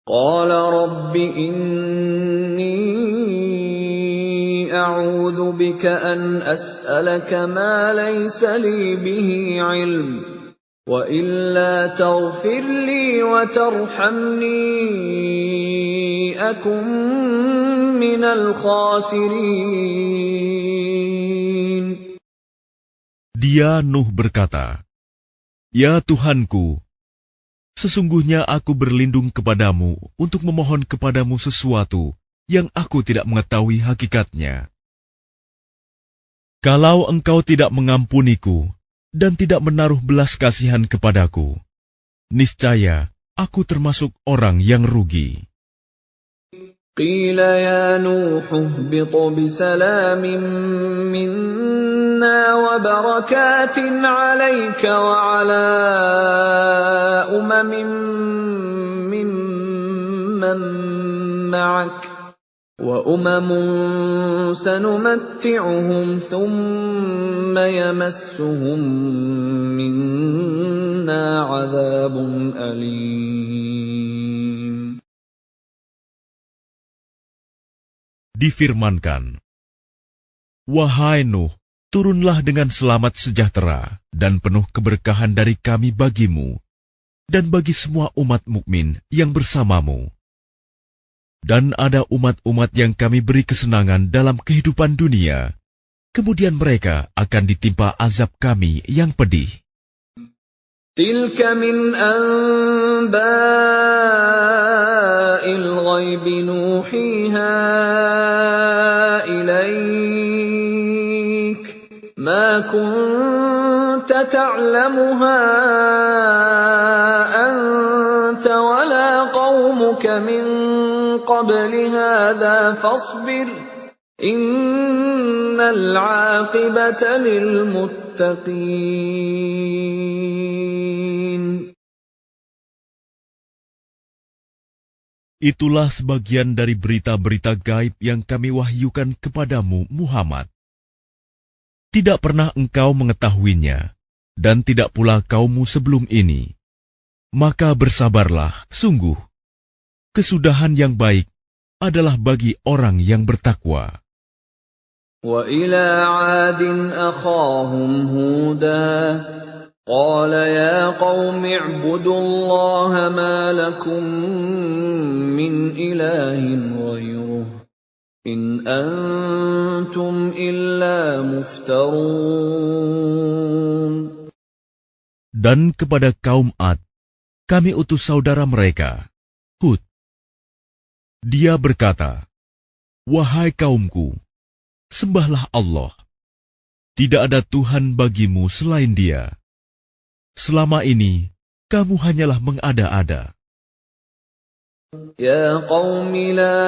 قال رب إني أعوذ بك أن أسألك ما ليس لي به علم وإلا تغفر لي وترحمني أكن من الخاسرين. Dia Nuh berkata, "Ya Tuhanku, sesungguhnya aku berlindung kepadamu untuk memohon kepadamu sesuatu yang aku tidak mengetahui hakikatnya. Kalau engkau tidak mengampuniku dan tidak menaruh belas kasihan kepadaku, niscaya aku termasuk orang yang rugi." قيل يا نوح اهبط بسلام منا وبركات عليك وعلى ممن معك وأمم سنمتعهم ثم يمسهم منا عذاب أليم. Difirmankan, "Wahai Nuh, turunlah dengan selamat sejahtera dan penuh keberkahan dari kami bagimu dan bagi semua umat mukmin yang bersamamu. Dan ada umat-umat yang kami beri kesenangan dalam kehidupan dunia, kemudian mereka akan ditimpa azab kami yang pedih." تلك من أنباء الغيب نوحيها إليك ما كنت تعلمها أنت ولا قومك من قبل هذا فاصبر إن العاقبة للمتقين. Itulah sebagian dari berita-berita gaib yang kami wahyukan kepadamu, Muhammad. Tidak pernah engkau mengetahuinya, dan tidak pula kaummu sebelum ini. Maka bersabarlah, sungguh. Kesudahan yang baik adalah bagi orang yang bertakwa. وَإِلَى عَادٍ أَخَاهُمْ هُودًا قَالَ يَا قَوْمِ اعْبُدُوا اللَّهَ مَا لَكُمْ مِنْ إِلَٰهٍ غَيْرُهُ إِنْ أَنْتُمْ إِلَّا مُفْتَرُونَ. Dan kepada kaum Ad, kami utus saudara mereka, Hud. Dia berkata, "Wahai kaumku, sembahlah Allah. Tidak ada Tuhan bagimu selain Dia. Selama ini, kamu hanyalah mengada-ada." يَا قَوْمِ لَا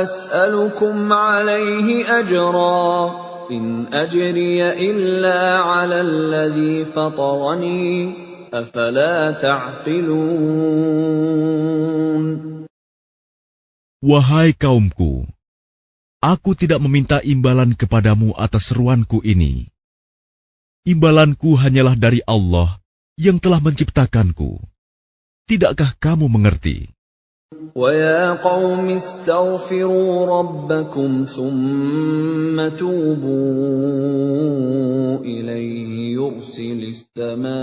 أَسْأَلُكُمْ عَلَيْهِ أَجْرًا إِنْ أَجْرِيَ إِلَّا عَلَى الَّذِي فَطَرَنِي أَفَلَا تَعْقِلُونَ. Wahai kaumku, aku tidak meminta imbalan kepadamu atas seruanku ini. Imbalanku hanyalah dari Allah yang telah menciptakanku. Tidakkah kamu mengerti? وَيَا قَوْمِ اسْتَغْفِرُوا رَبَّكُمْ ثُمَّ تُوبُوا إِلَيْهِ يُرْسِلِ السَّمَاءَ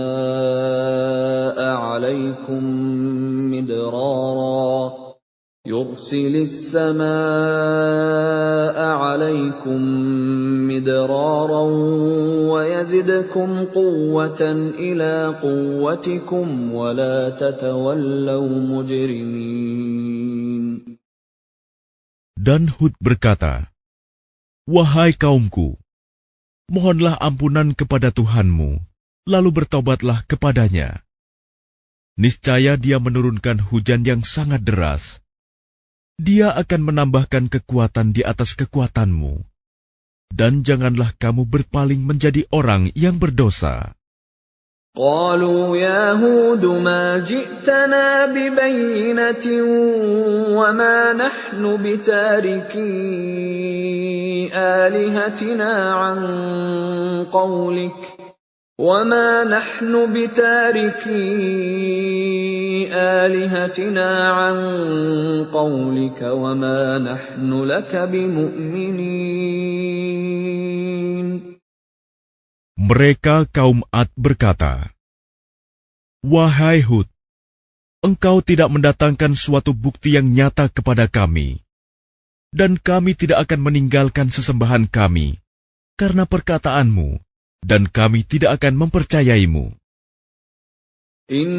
عَلَيْكُمْ مِدْرَارًا وَيَزِدْكُمْ قُوَّةً إِلَى قُوَّتِكُمْ وَلَا تَتَوَلَّوْا مُجْرِمِينَ. Dan Hud berkata, "Wahai kaumku, mohonlah ampunan kepada Tuhanmu, lalu bertobatlah kepadanya. Niscaya Dia menurunkan hujan yang sangat deras. Dia akan menambahkan kekuatan di atas kekuatanmu. Dan janganlah kamu berpaling menjadi orang yang berdosa." قالوا يا هود ما جئتنا ببينة وما نحن بتاركي آلهتنا عن قولك وَمَا نَحْنُ بِتَارِكِي آلِهَتِنَا عَن قَوْلِكَ وَمَا نَحْنُ لَكَ بِمُؤْمِنِينَ. Mereka kaum Ad berkata, "Wahai Hud, engkau tidak mendatangkan suatu bukti yang nyata kepada kami, dan kami tidak akan meninggalkan sesembahan kami karena perkataanmu, dan kami tidak akan mempercayaimu. إِن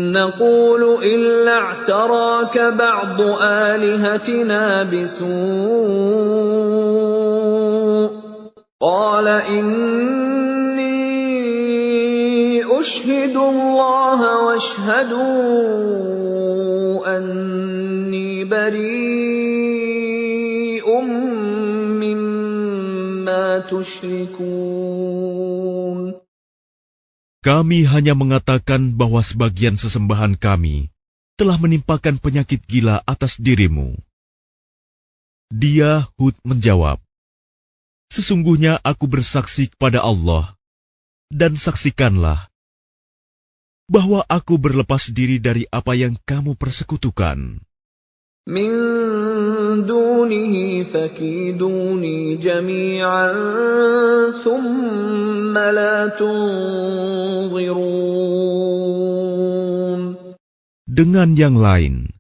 نَّقُولُ إِلَّا اعْتَرَاكَ بَعْضُ آلِهَتِنَا بِسُوءٍ قَالَ إِنِّي أُشْهِدُ اللَّهَ وَاشْهَدُوا أَنِّي بَرِيءٌ مِّمَّا تُشْرِكُونَ. Kami hanya mengatakan bahwa sebagian sesembahan kami telah menimpakan penyakit gila atas dirimu." Dia, Hud, menjawab, "Sesungguhnya aku bersaksi kepada Allah, dan saksikanlah bahwa aku berlepas diri dari apa yang kamu persekutukan. مِن دُونِهِ فَكِيدُونِي جَمِيعًا ثُمَّ لَا تُنظِرُونَ." Dengan yang lain,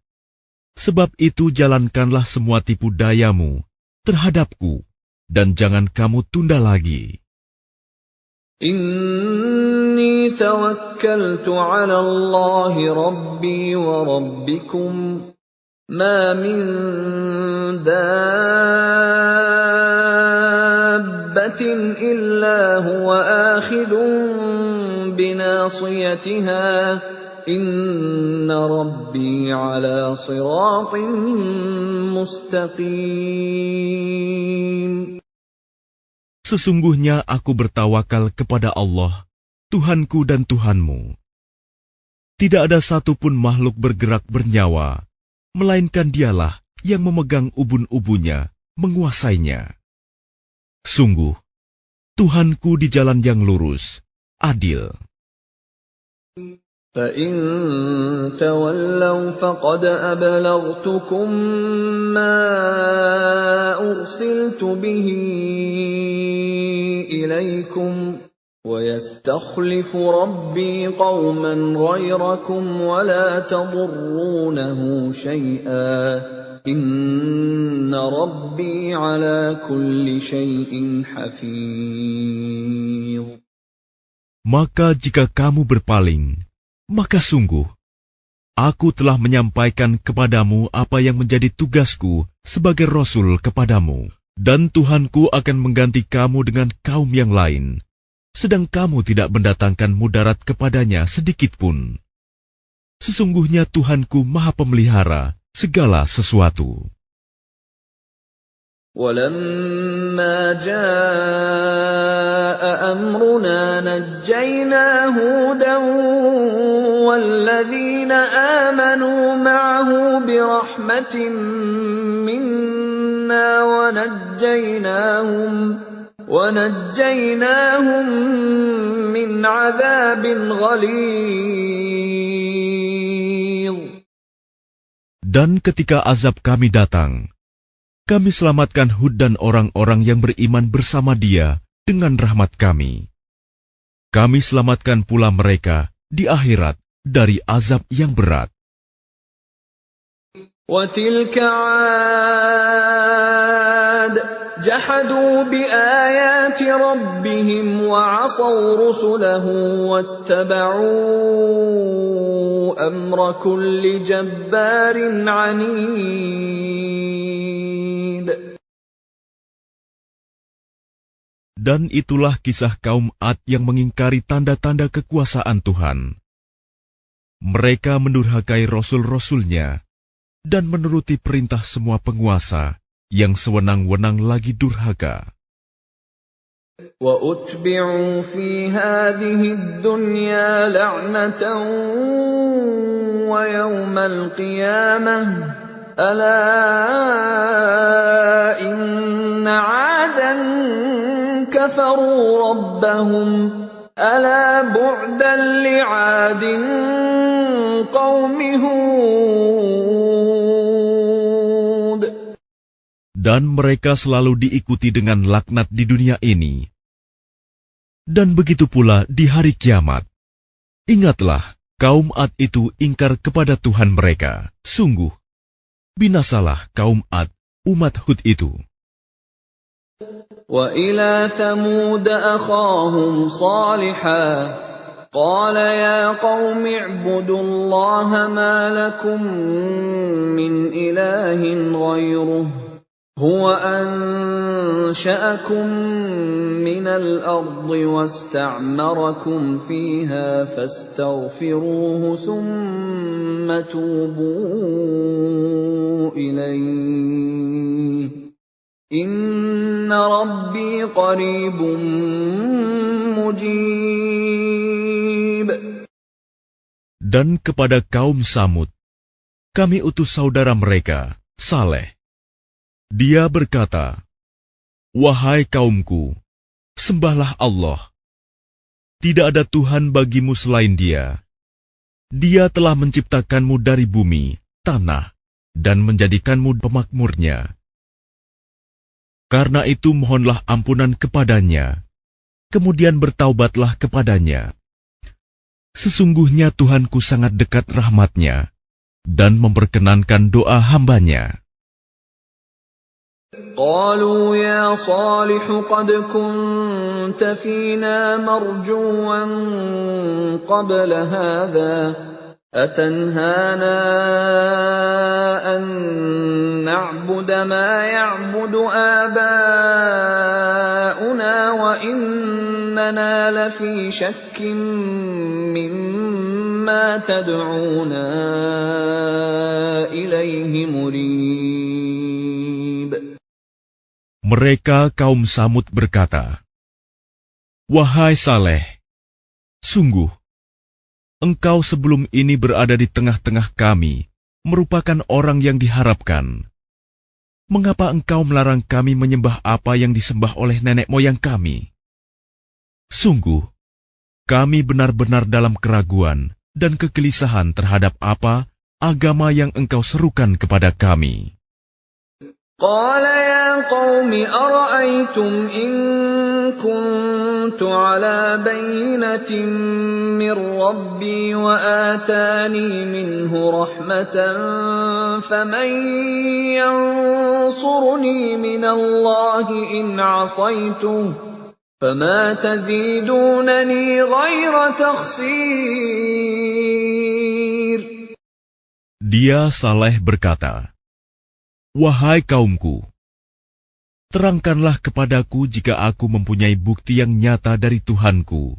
sebab itu jalankanlah semua tipu dayamu terhadapku, dan jangan kamu tunda lagi. إِنِّي تَوَكَّلْتُ عَلَى اللَّهِ رَبِّي وَرَبِّكُمْ مَا مِن دَابَّةٍ إِلَّا هُوَ آخِذٌ بِنَاصِيَتِهَا إِنَّ رَبِّي عَلَى صِرَاطٍ مُّسْتَقِيمٍ. Sesungguhnya aku bertawakal kepada Allah, Tuhanku dan Tuhanmu. Tidak ada satupun makhluk bergerak bernyawa, melainkan Dialah yang memegang ubun-ubunnya, menguasainya. Sungguh, Tuhanku di jalan yang lurus, adil. فَإِن تَوَلَّوْا فَقَدْ أَبْلَغْتُكُم مَّا أُرْسِلْتُ بِهِ إِلَيْكُمْ وَيَسْتَخْلِفُ رَبِّي قَوْمًا غَيْرَكُمْ وَلَا تَضُرُّونَهُ شَيْئًا إِنَّ رَبِّي عَلَى كُلِّ شَيْءٍ حَفِيظٌ. Maka jika kamu berpaling, maka sungguh, aku telah menyampaikan kepadamu apa yang menjadi tugasku sebagai Rasul kepadamu, dan Tuhanku akan mengganti kamu dengan kaum yang lain, sedang kamu tidak mendatangkan mudarat kepadanya sedikitpun. Sesungguhnya Tuhanku Maha Pemelihara segala sesuatu. وَلَمَّا جَاءَ أَمْرُنَا نَجَّيْنَا هُودًا وَالَّذِينَ آمَنُوا مَعَهُ بِرَحْمَةٍ مِّنَّا وَنَجَّيْنَاهُم مِّنْ عَذَابٍ غَلِيظٍ. Dan ketika azab kami datang, kami selamatkan Hud dan orang-orang yang beriman bersama dia dengan rahmat kami. Kami selamatkan pula mereka di akhirat dari azab yang berat. وَتِلْكَ عَادٌ جَحَدُوا بِآيَاتِ رَبِّهِمْ وَعَصَوْا رُسُلَهُ وَاتَّبَعُوا أَمْرَ كُلِّ جَبَّارٍ عَنِيدٍ. Dan itulah kisah kaum Ad yang mengingkari tanda-tanda kekuasaan Tuhan. Mereka mendurhakai rasul-rasulnya dan menuruti perintah semua penguasa yang sewenang-wenang lagi durhaka. وَأُتْبِعُوا فِي هَٰذِهِ الدُّنْيَا لَعْنَةً وَيَوْمَ الْقِيَامَةِ أَلَا إِنَّ عَادًا كَفَرُوا رَبَّهُمْ ألا بعدا لعاد قوم هود. Dan mereka selalu diikuti dengan laknat di dunia ini. Dan begitu pula di hari kiamat. Ingatlah, kaum Ad itu ingkar kepada Tuhan mereka. Sungguh, binasalah kaum Ad, umat Hud itu. وَإِلَى ثَمُودَ أَخَاهُمْ صَالِحًا قَالَ يَا قَوْمِ اعْبُدُوا اللَّهَ مَا لَكُمْ مِنْ إِلَٰهٍ غَيْرُهُ هُوَ أَنشَأَكُم مِّنَ الْأَرْضِ وَاسْتَعْمَرَكُمْ فِيهَا فَاسْتَغْفِرُوهُ ثُمَّ تُوبُوا إِلَيْهِ إِنَّ رَبِّي قَرِيبٌ مُّجِيبٌ. Dan kepada kaum Samud, kami utus saudara mereka, Saleh. Dia berkata, "Wahai kaumku, sembahlah Allah. Tidak ada Tuhan bagimu selain Dia. Dia telah menciptakanmu dari bumi, tanah, dan menjadikanmu pemakmurnya. Karena itu mohonlah ampunan kepadanya, kemudian bertaubatlah kepadanya. Sesungguhnya Tuhanku sangat dekat rahmatnya, dan memperkenankan doa hambanya." قالوا يا صالح قد كنت فينا مرجوا قبل هذا أتنهانا أن نعبد ما يعبد آباؤنا وإننا لفي شك مما تدعونا إليه مريب. Mereka kaum Samud berkata, "Wahai Saleh, sungguh, engkau sebelum ini berada di tengah-tengah kami, merupakan orang yang diharapkan. Mengapa engkau melarang kami menyembah apa yang disembah oleh nenek moyang kami? Sungguh, kami benar-benar dalam keraguan dan kegelisahan terhadap apa agama yang engkau serukan kepada kami." قال يا قوم أرأيتم إن كنت على بينة من ربي وآتاني منه رحمة فمن ينصرني من الله إن عصيته فما تزيدونني غير تخسير. Dia Saleh berkata, "Wahai kaumku, terangkanlah kepadaku jika aku mempunyai bukti yang nyata dari Tuhanku,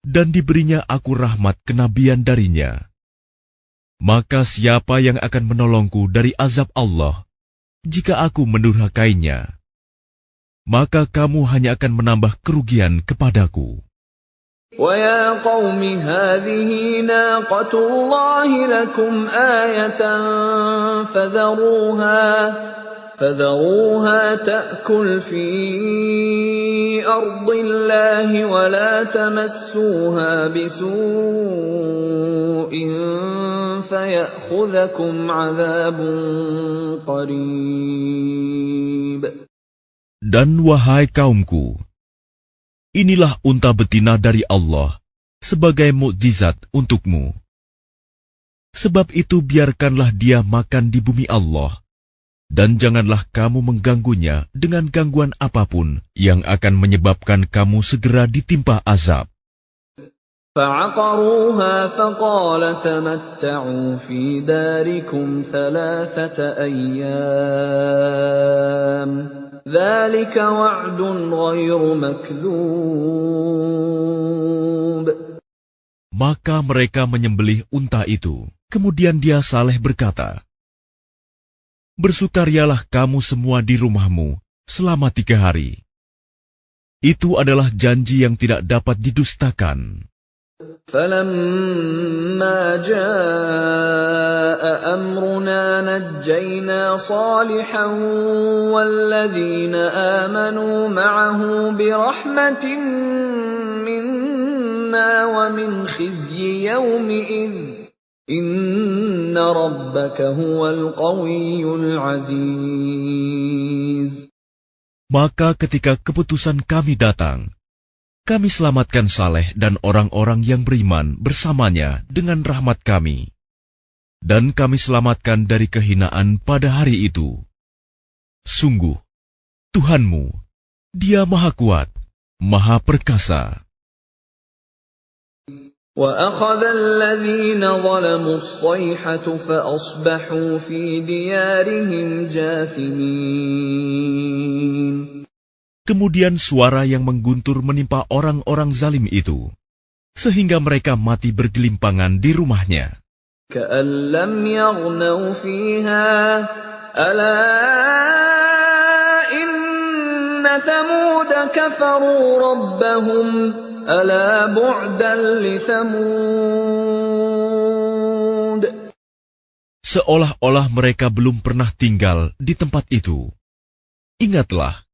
dan diberinya aku rahmat kenabian darinya. Maka siapa yang akan menolongku dari azab Allah, jika aku mendurhakainya? Maka kamu hanya akan menambah kerugian kepadaku." وَيَا قَوْمِ هَٰذِهِ نَاقَةُ اللَّهِ لَكُمْ آيَةً فَذَرُوهَا تَأْكُلْ فِي أَرْضِ اللَّهِ وَلَا تَمَسُّوهَا بِسُوءٍ فَيَأْخُذَكُمْ عَذَابٌ قَرِيبٌ. Dan wahai kaumku, inilah unta betina dari Allah sebagai mukjizat untukmu. Sebab itu biarkanlah dia makan di bumi Allah, dan janganlah kamu mengganggunya dengan gangguan apapun yang akan menyebabkan kamu segera ditimpa azab. فَعَقَرُوهَا فَقَالَ تَمَتَّعُوا فِي دَارِكُمْ 3 أَيَّامٍ ذَلِكَ وَعْدٌ غَيْرُ مَكْذُوبٍ. Maka mereka menyembelih unta itu. Kemudian dia Saleh berkata, "Bersukarialah kamu semua di rumahmu selama 3 hari. Itu adalah janji yang tidak dapat didustakan." فَلَمَّا جَاءَ أَمْرُنَا نَجَّيْنَا صَالِحًا وَالَّذِينَ آمَنُوا مَعَهُ بِرَحْمَةٍ مِّنَّا ومن خزي يومئذ إن ربك هو القوي العزيز. Maka ketika keputusan kami datang, kami selamatkan Saleh dan orang-orang yang beriman bersamanya dengan rahmat kami. Dan kami selamatkan dari kehinaan pada hari itu. Sungguh, Tuhanmu, Dia Maha Kuat, Maha Perkasa. وَأَخَذَ الَّذِينَ ظَلَمُوا الصَّيْحَةُ فَأَصْبَحُوا فِي دِيَارِهِمْ جَاثِمِينَ. Kemudian suara yang mengguntur menimpa orang-orang zalim itu, sehingga mereka mati bergelimpangan di rumahnya. كَأَن لَّمْ يَغْنَوْا فِيهَا أَلَا إِنَّ ثَمُودَ كَفَرُوا رَبَّهُمْ أَلَا بُعْدًا لِثَمُودَ. Seolah-olah mereka belum pernah tinggal di tempat itu. Ingatlah,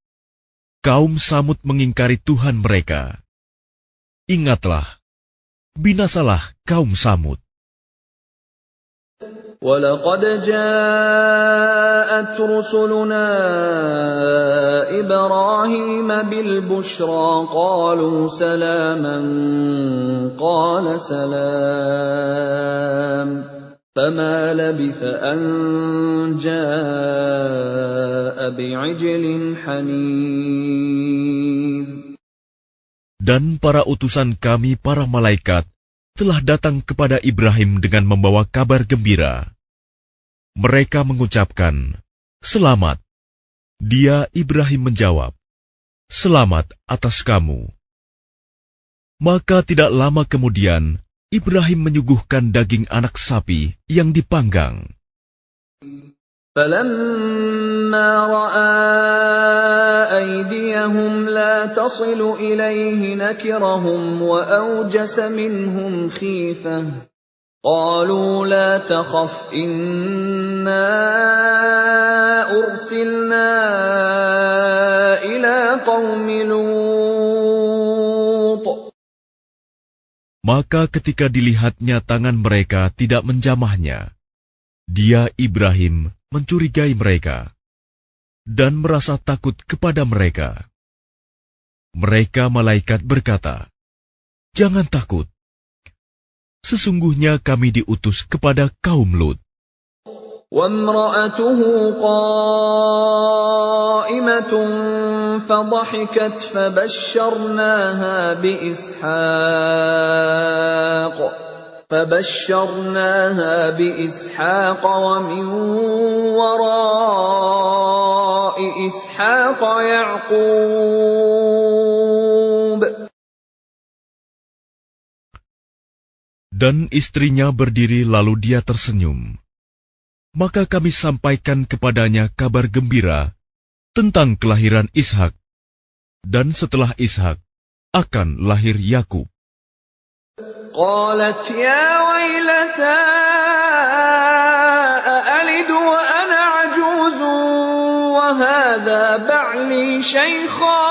kaum Samud mengingkari Tuhan mereka. Ingatlah, binasalah kaum Samud. وَلَقَدْ جَاءَتْ رُسُلُنَا إِبْرَاهِيمَ بِالْبُشْرَىٰ قَالُوا سَلَامًا قَالَ سَلَامٌ فَمَا لَبِثَ أَن جَاءَ بِعِجْلٍ حَنِيذٍ. Dan para utusan kami, para malaikat, telah datang kepada Ibrahim dengan membawa kabar gembira. Mereka mengucapkan, "Selamat." Dia, Ibrahim, menjawab, "Selamat atas kamu." Maka tidak lama kemudian, Ibrahim menyuguhkan daging anak sapi yang dipanggang. فَلَمَّا رَأَىٰ أَيْدِيَهُمْ لَا تَصِلُ إِلَيْهِ نَكِرَهُمْ وَأَوْجَسَ مِنْهُمْ خِيفَةً قَالُوا لَا تَخَفْ إِنَّا أُرْسِلْنَا إِلَىٰ قَوْمِ لُوطٍ. Maka ketika dilihatnya tangan mereka tidak menjamahnya, dia, Ibrahim, mencurigai mereka dan merasa takut kepada mereka. Mereka malaikat berkata, "Jangan takut. Sesungguhnya kami diutus kepada kaum Lut." وَامْرَأَتُهُ قَائِمَةٌ فَضَحِكَتْ فَبَشَّرْنَاهَا بِإِسْحَاقَ وَمِنْ وَرَاءِ إِسْحَاقَ يَعْقُوبَ. Dan istrinya berdiri lalu dia tersenyum. Maka kami sampaikan kepadanya kabar gembira tentang kelahiran Ishak. Dan setelah Ishak akan lahir Yakub. قالت يا ويلتى أألد وأنا عجوز وهذا بعلي شيخا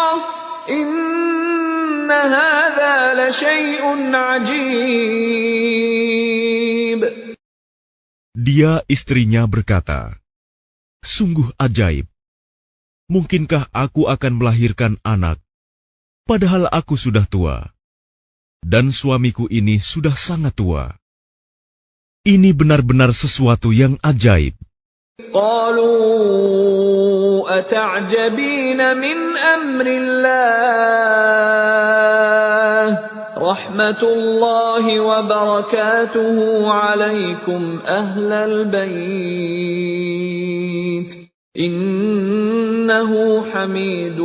إن هذا لشيء عجيب. Dia, istrinya, berkata, "Sungguh ajaib. Mungkinkah aku akan melahirkan anak, padahal aku sudah tua? Dan suamiku ini sudah sangat tua. Ini benar-benar sesuatu yang ajaib." قالوا أتعجبين من أمر الله رحمة الله وبركاته عليكم أهل البيت إنه حميد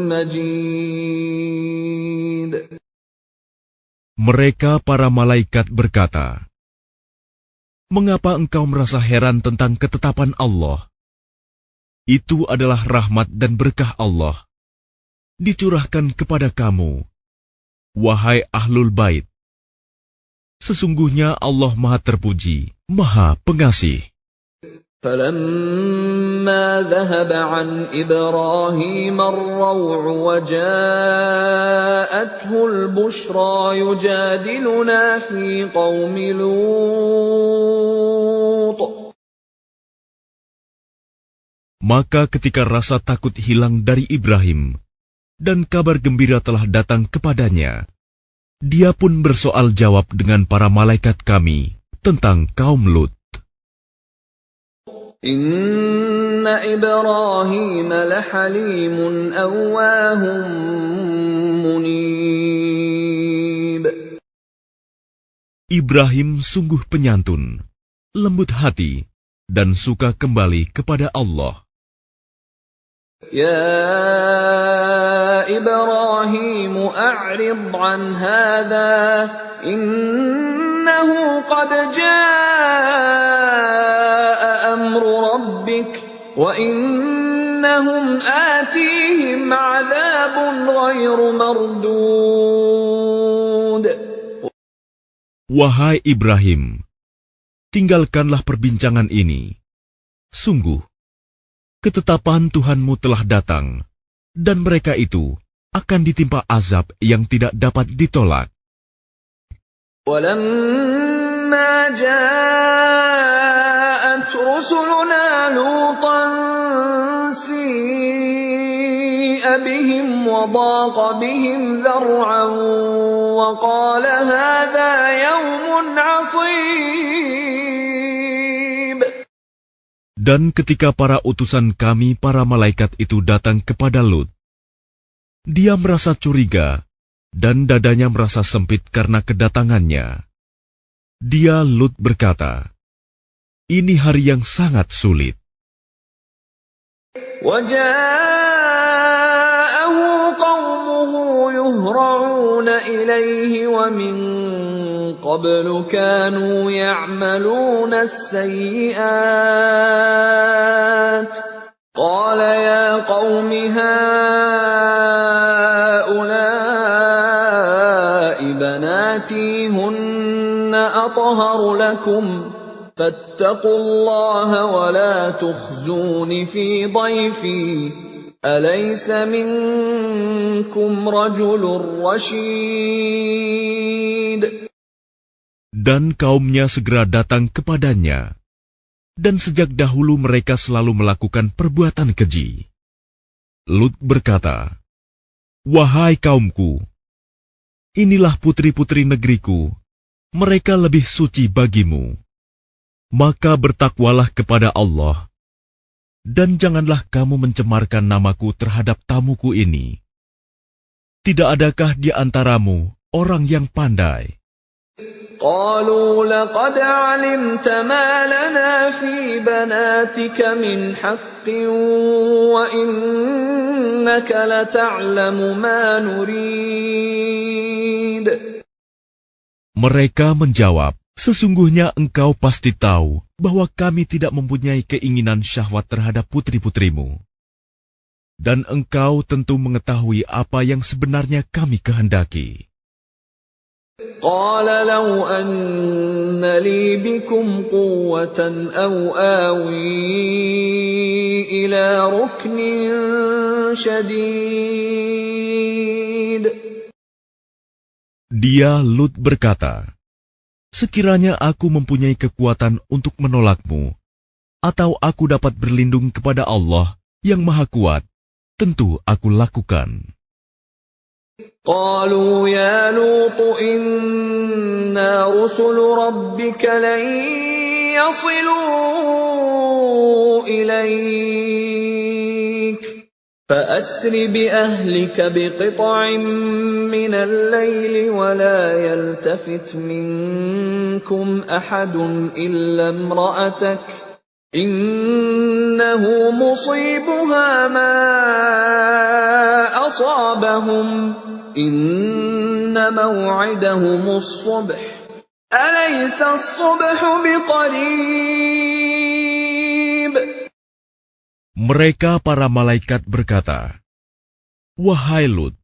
مجيد. Mereka para malaikat berkata, "Mengapa engkau merasa heran tentang ketetapan Allah? Itu adalah rahmat dan berkah Allah, dicurahkan kepada kamu, wahai Ahlul Bait. Sesungguhnya Allah Maha Terpuji, Maha Pengasih." فَلَمَّا ذَهَبَ عَنْ إِبْرَاهِيمَ الرَّوْعُ وَجَاءَتْهُ الْبُشْرَى يُجَادِلُنَا فِي قَوْمِ لُوطٍ. Maka ketika rasa takut hilang dari Ibrahim, dan kabar gembira telah datang kepadanya, dia pun bersoal jawab dengan para malaikat kami tentang kaum Lut. Inna Ibrahim lahalimun awwahum munib. Ibrahim sungguh penyantun, lembut hati, dan suka kembali kepada Allah. Ya Ibrahim a'rid an hadha innahu qad jaa amru rabbik wa innahum atihim 'adzabun ghairu mardud. Wahai Ibrahim, tinggalkanlah perbincangan ini. Sungguh, ketetapan Tuhanmu telah datang, dan mereka itu akan ditimpa azab yang tidak dapat ditolak. وَلَمَّا جَاءَتْ رُسُلُنَا لُوطًا سِيءَ بِهِمْ وَضَاقَ بِهِمْ ذَرْعًا وَقَالَ هَذَا يَوْمٌ عَصِيبٌ. Dan ketika para utusan kami, para malaikat itu datang kepada Lut, dia merasa curiga, dan dadanya merasa sempit karena kedatangannya. Dia, Lut, berkata, "Ini hari yang sangat sulit." وَجَاءَهُ قَوْمُهُ يُهْرَعُونَ إِلَيْهِ وَمِن قَبْلُ كَانُوا يَعْمَلُونَ السَّيِّئَاتِ قَالَ يَا قَوْمِ هَٰؤُلَاءِ بَنَاتِي هُنَّ أَطْهَرُ لَكُمْ فَاتَّقُوا اللَّهَ وَلَا تُخْزُونِ فِي ضَيْفِي أَلَيْسَ مِنكُمْ رَجُلٌ رَّشِيدٌ. Dan kaumnya segera datang kepadanya, dan sejak dahulu mereka selalu melakukan perbuatan keji. Lut berkata, "Wahai kaumku, inilah putri-putri negeriku, mereka lebih suci bagimu. Maka bertakwalah kepada Allah, dan janganlah kamu mencemarkan namaku terhadap tamuku ini. Tidak adakah di antaramu orang yang pandai?" قالوا لقد علمت ما لنا في بناتك من حق وإنك لتعلم ما نريد. Mereka menjawab, "Sesungguhnya engkau pasti tahu bahwa kami tidak mempunyai keinginan syahwat terhadap putri-putrimu. Dan engkau tentu mengetahui apa yang sebenarnya kami kehendaki." قال لو أن لي بكم قوة أو آوي إلى ركن شديد. Dia, Lut, berkata, "Sekiranya aku mempunyai kekuatan untuk menolakmu, atau aku dapat berlindung kepada Allah yang Maha Kuat, tentu aku lakukan." قالوا يا لوط إنا رسل ربك لن يصلوا إليك فأسر بأهلك بقطع من الليل ولا يلتفت منكم أحد إلا امرأتك إنه مصيبها ما أصابهم إن موعدهم الصبح أليس الصبح بقريب. Mereka para malaikat berkata, "Wahai Lut,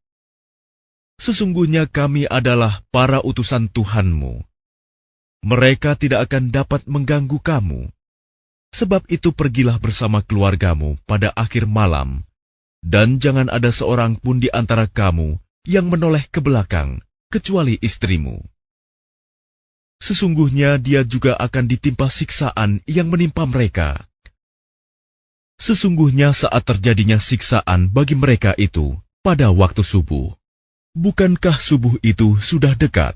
sesungguhnya kami adalah para utusan Tuhanmu. Mereka tidak akan dapat mengganggu kamu. Sebab itu pergilah bersama keluargamu pada akhir malam, dan jangan ada seorang pun di antara kamu yang menoleh ke belakang, kecuali istrimu. Sesungguhnya dia juga akan ditimpa siksaan yang menimpa mereka. Sesungguhnya saat terjadinya siksaan bagi mereka itu pada waktu subuh. Bukankah subuh itu sudah dekat?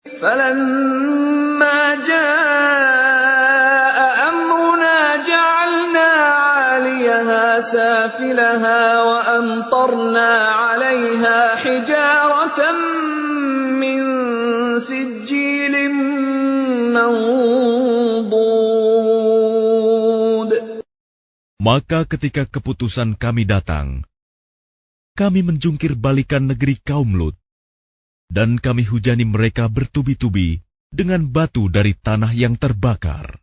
فَلَمَّا جَاءَ أَمْرُنَا جَعَلْنَا عَالِيَهَا سَافِلَهَا وَأَمْطَرْنَا عَلَيْهَا حِجَارَةً مِّن سِجِّيلٍ مَّنضُودٍ. Maka ketika keputusan kami datang, kami menjungkir balikan negeri kaum Lut, dan kami hujani mereka bertubi-tubi dengan batu dari tanah yang terbakar.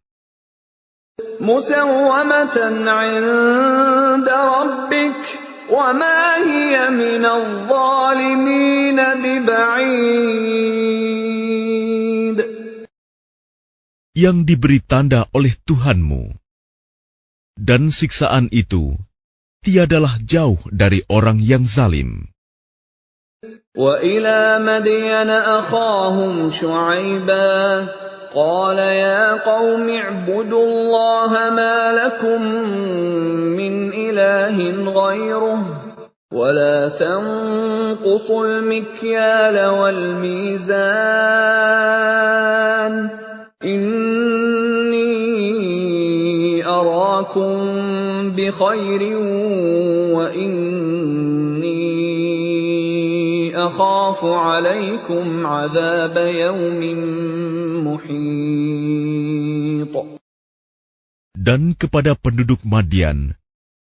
مُّسَوَّمَةً عِندَ رَبِّكَ وَمَا هِيَ مِنَ الظَّالِمِينَ بِبَعِيدٍ. Yang diberi tanda oleh Tuhanmu. Dan siksaan itu tiadalah jauh dari orang yang zalim. وَإِلَى مَدْيَنَ أَخَاهُمْ شُعَيْبًا قَالَ يَا قَوْمِ اعْبُدُوا اللَّهَ مَا لَكُمْ مِنْ إِلَٰهٍ غَيْرُهُ وَلَا تَنقُصُوا الْمِكْيَالَ وَالْمِيزَانَ إِنِّي أَرَاكُمْ بِخَيْرٍ وَإِنِّي أَخَافُ عَلَيْكُمْ عَذَابَ يَوْمٍ مُحِيطٍ. Dan kepada penduduk Madian,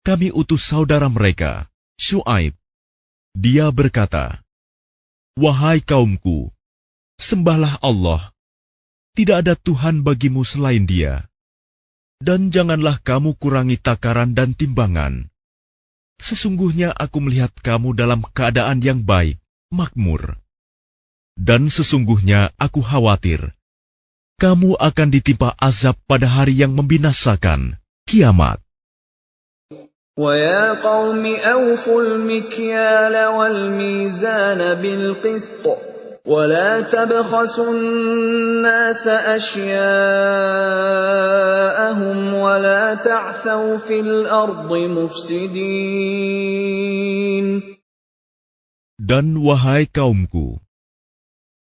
kami utus saudara mereka, Syuaib. Dia berkata, "Wahai kaumku, sembahlah Allah. Tidak ada Tuhan bagimu selain Dia. Dan janganlah kamu kurangi takaran dan timbangan. Sesungguhnya aku melihat kamu dalam keadaan yang baik, makmur. Dan sesungguhnya aku khawatir, kamu akan ditimpa azab pada hari yang membinasakan, kiamat." وَيَا قَوْمِ أَوْفُوا الْمِكْيَالَ وَالْمِيزَانَ بِالْقِسْطِ وَلَا تَبْخَسُوا النَّاسَ أَشْيَاءَهُمْ وَلَا تَعْثَوْا فِي الْأَرْضِ مُفْسِدِينَ. Dan wahai kaumku,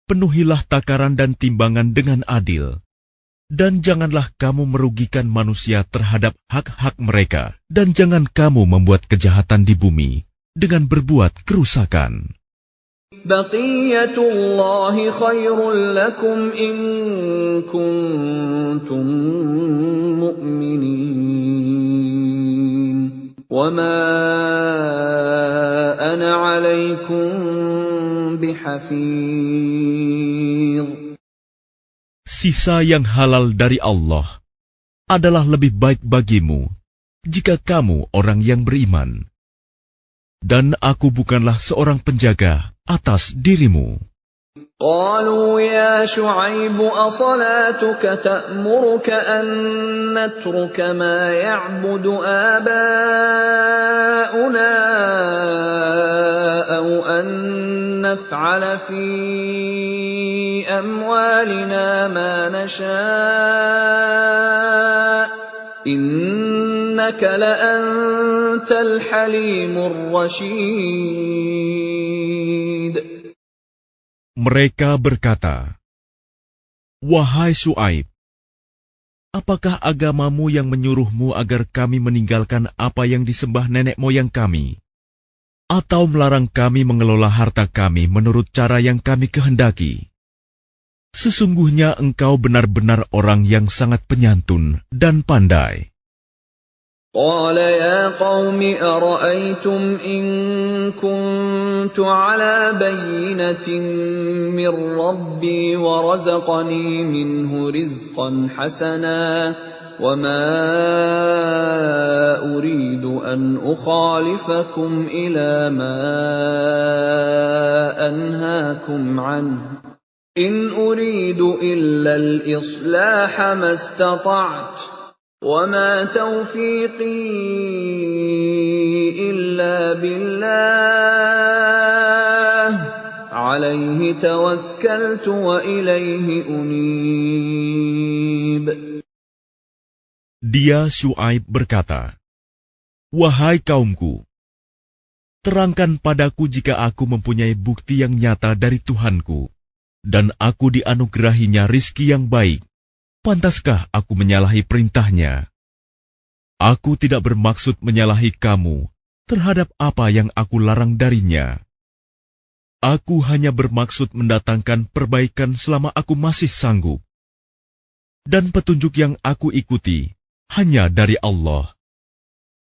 penuhilah takaran dan timbangan dengan adil, dan janganlah kamu merugikan manusia terhadap hak-hak mereka, dan jangan kamu membuat kejahatan di bumi dengan berbuat kerusakan. بَقِيَّةُ اللَّهِ خَيْرٌ لَكُمْ إِن كُنتُم مُّؤْمِنِينَ وَمَا أَنَا عَلَيْكُمْ بِحَفِيظٍ. Sisa yang halal dari Allah adalah lebih baik bagimu jika kamu orang yang beriman. Dan aku bukanlah seorang penjaga atas dirimu. قالوا يا شعيب أصلاتك تأمرك أن نترك ما يعبد آباؤنا أو أن نفعل في أموالنا ما نشاء إنك لأنت الحليم الرشيد. Mereka berkata, "Wahai Syuaib, apakah agamamu yang menyuruhmu agar kami meninggalkan apa yang disembah nenek moyang kami, atau melarang kami mengelola harta kami menurut cara yang kami kehendaki? Sesungguhnya engkau benar-benar orang yang sangat penyantun dan pandai." قال يا قوم أرأيتم إن كنت على بينة من ربي ورزقني منه رزقا حسنا وما أريد أن أخالفكم إلى ما أنهاكم عنه إن أريد إلا الإصلاح ما استطعت وَمَا تَوْفِيقِي إِلَّا بِاللَّهِ عَلَيْهِ تَوَكَّلْتُ وَإِلَيْهِ أُنِيبُ. Dia Syuaib berkata, "Wahai kaumku, terangkan padaku jika aku mempunyai bukti yang nyata dari Tuhanku, dan aku dianugerahinya rizki yang baik. Pantaskah aku menyalahi perintahnya? Aku tidak bermaksud menyalahi kamu terhadap apa yang aku larang darinya. Aku hanya bermaksud mendatangkan perbaikan selama aku masih sanggup. Dan petunjuk yang aku ikuti hanya dari Allah.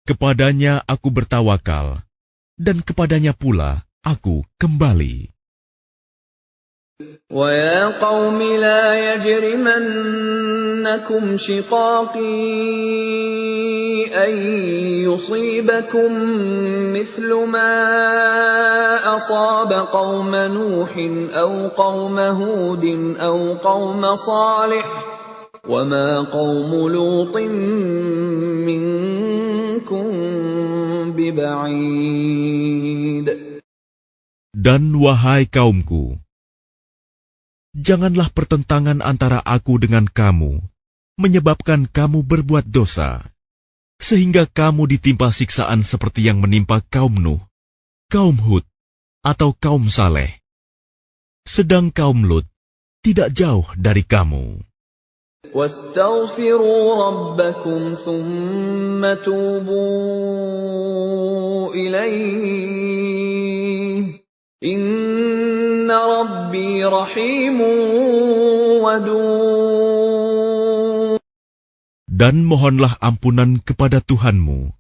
Kepadanya aku bertawakal, dan kepadanya pula aku kembali." وَيَا قَوْمِ لَا يَجْرِمَنَّكُمْ شِقَاقِي أَن يُصِيبَكُم مِّثْلُ مَا أَصَابَ قَوْمَ نُوحٍ أَوْ قَوْمَ هُودٍ أَوْ قَوْمَ صَالِحٍ وَمَا قَوْمُ لُوطٍ مِّنكُم بِبَعِيدٍ. Dan wahai kaumku, janganlah pertentangan antara aku dengan kamu menyebabkan kamu berbuat dosa, sehingga kamu ditimpa siksaan seperti yang menimpa kaum Nuh, kaum Hud, atau kaum Saleh. Sedang kaum Lut tidak jauh dari kamu. وَاسْتَغْفِرُوا رَبَّكُمْ ثُمَّ تُوبُوا إِلَيْهِ إِنَّ رَبِّي رَحِيمٌ وَدُودٌ. Dan mohonlah ampunan kepada Tuhanmu,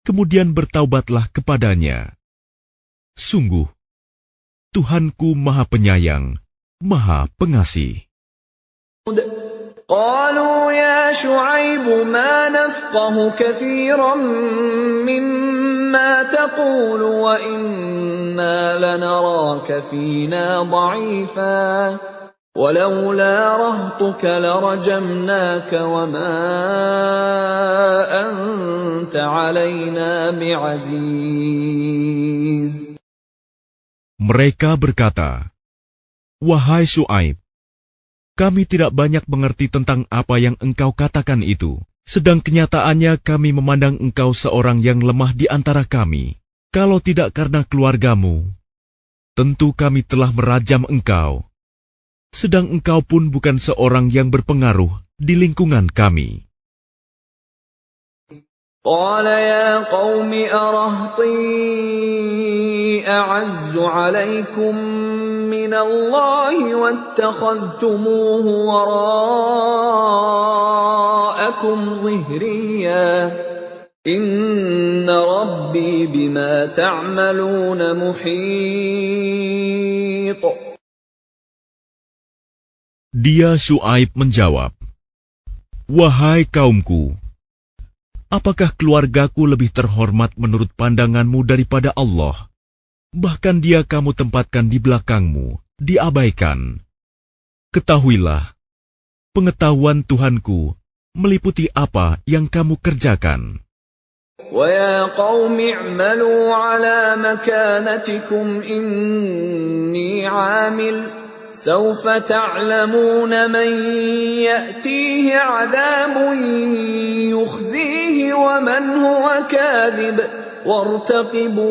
kemudian bertaubatlah kepadanya. Sungguh, Tuhanku Maha Penyayang, Maha Pengasih. قالوا يا شعيب ما نفقه كثيرا مما تقول وإنا لنراك فينا ضعيفا ولولا رهطك لرجمناك وما أنت علينا بعزيز. Mereka berkata, "Wahai Syuaib, kami tidak banyak mengerti tentang apa yang engkau katakan itu. Sedang kenyataannya kami memandang engkau seorang yang lemah di antara kami. Kalau tidak karena keluargamu, tentu kami telah merajam engkau. Sedang engkau pun bukan seorang yang berpengaruh di lingkungan kami." قال يا قوم أرهطي أعز عليكم من الله واتخذتموه وراءكم ظهريا إن ربي بما تعملون محيط. Dia Syuaib menjawab, "Wahai kaumku, apakah keluargaku lebih terhormat menurut pandanganmu daripada Allah? Bahkan dia kamu tempatkan di belakangmu, diabaikan. Ketahuilah, pengetahuan Tuhanku meliputi apa yang kamu kerjakan." وَيَا قَوْمِ اعْمَلُوا عَلَى مَكَانَتِكُمْ إِنِّي عَامِلٌ سَوْفَ تَعْلَمُونَ مَنْ يَأْتِيهِ عَذَابٌ يُخْزِيهِ وَمَنْ هُوَ كَاذِبٌ وَارْتَقِبُوا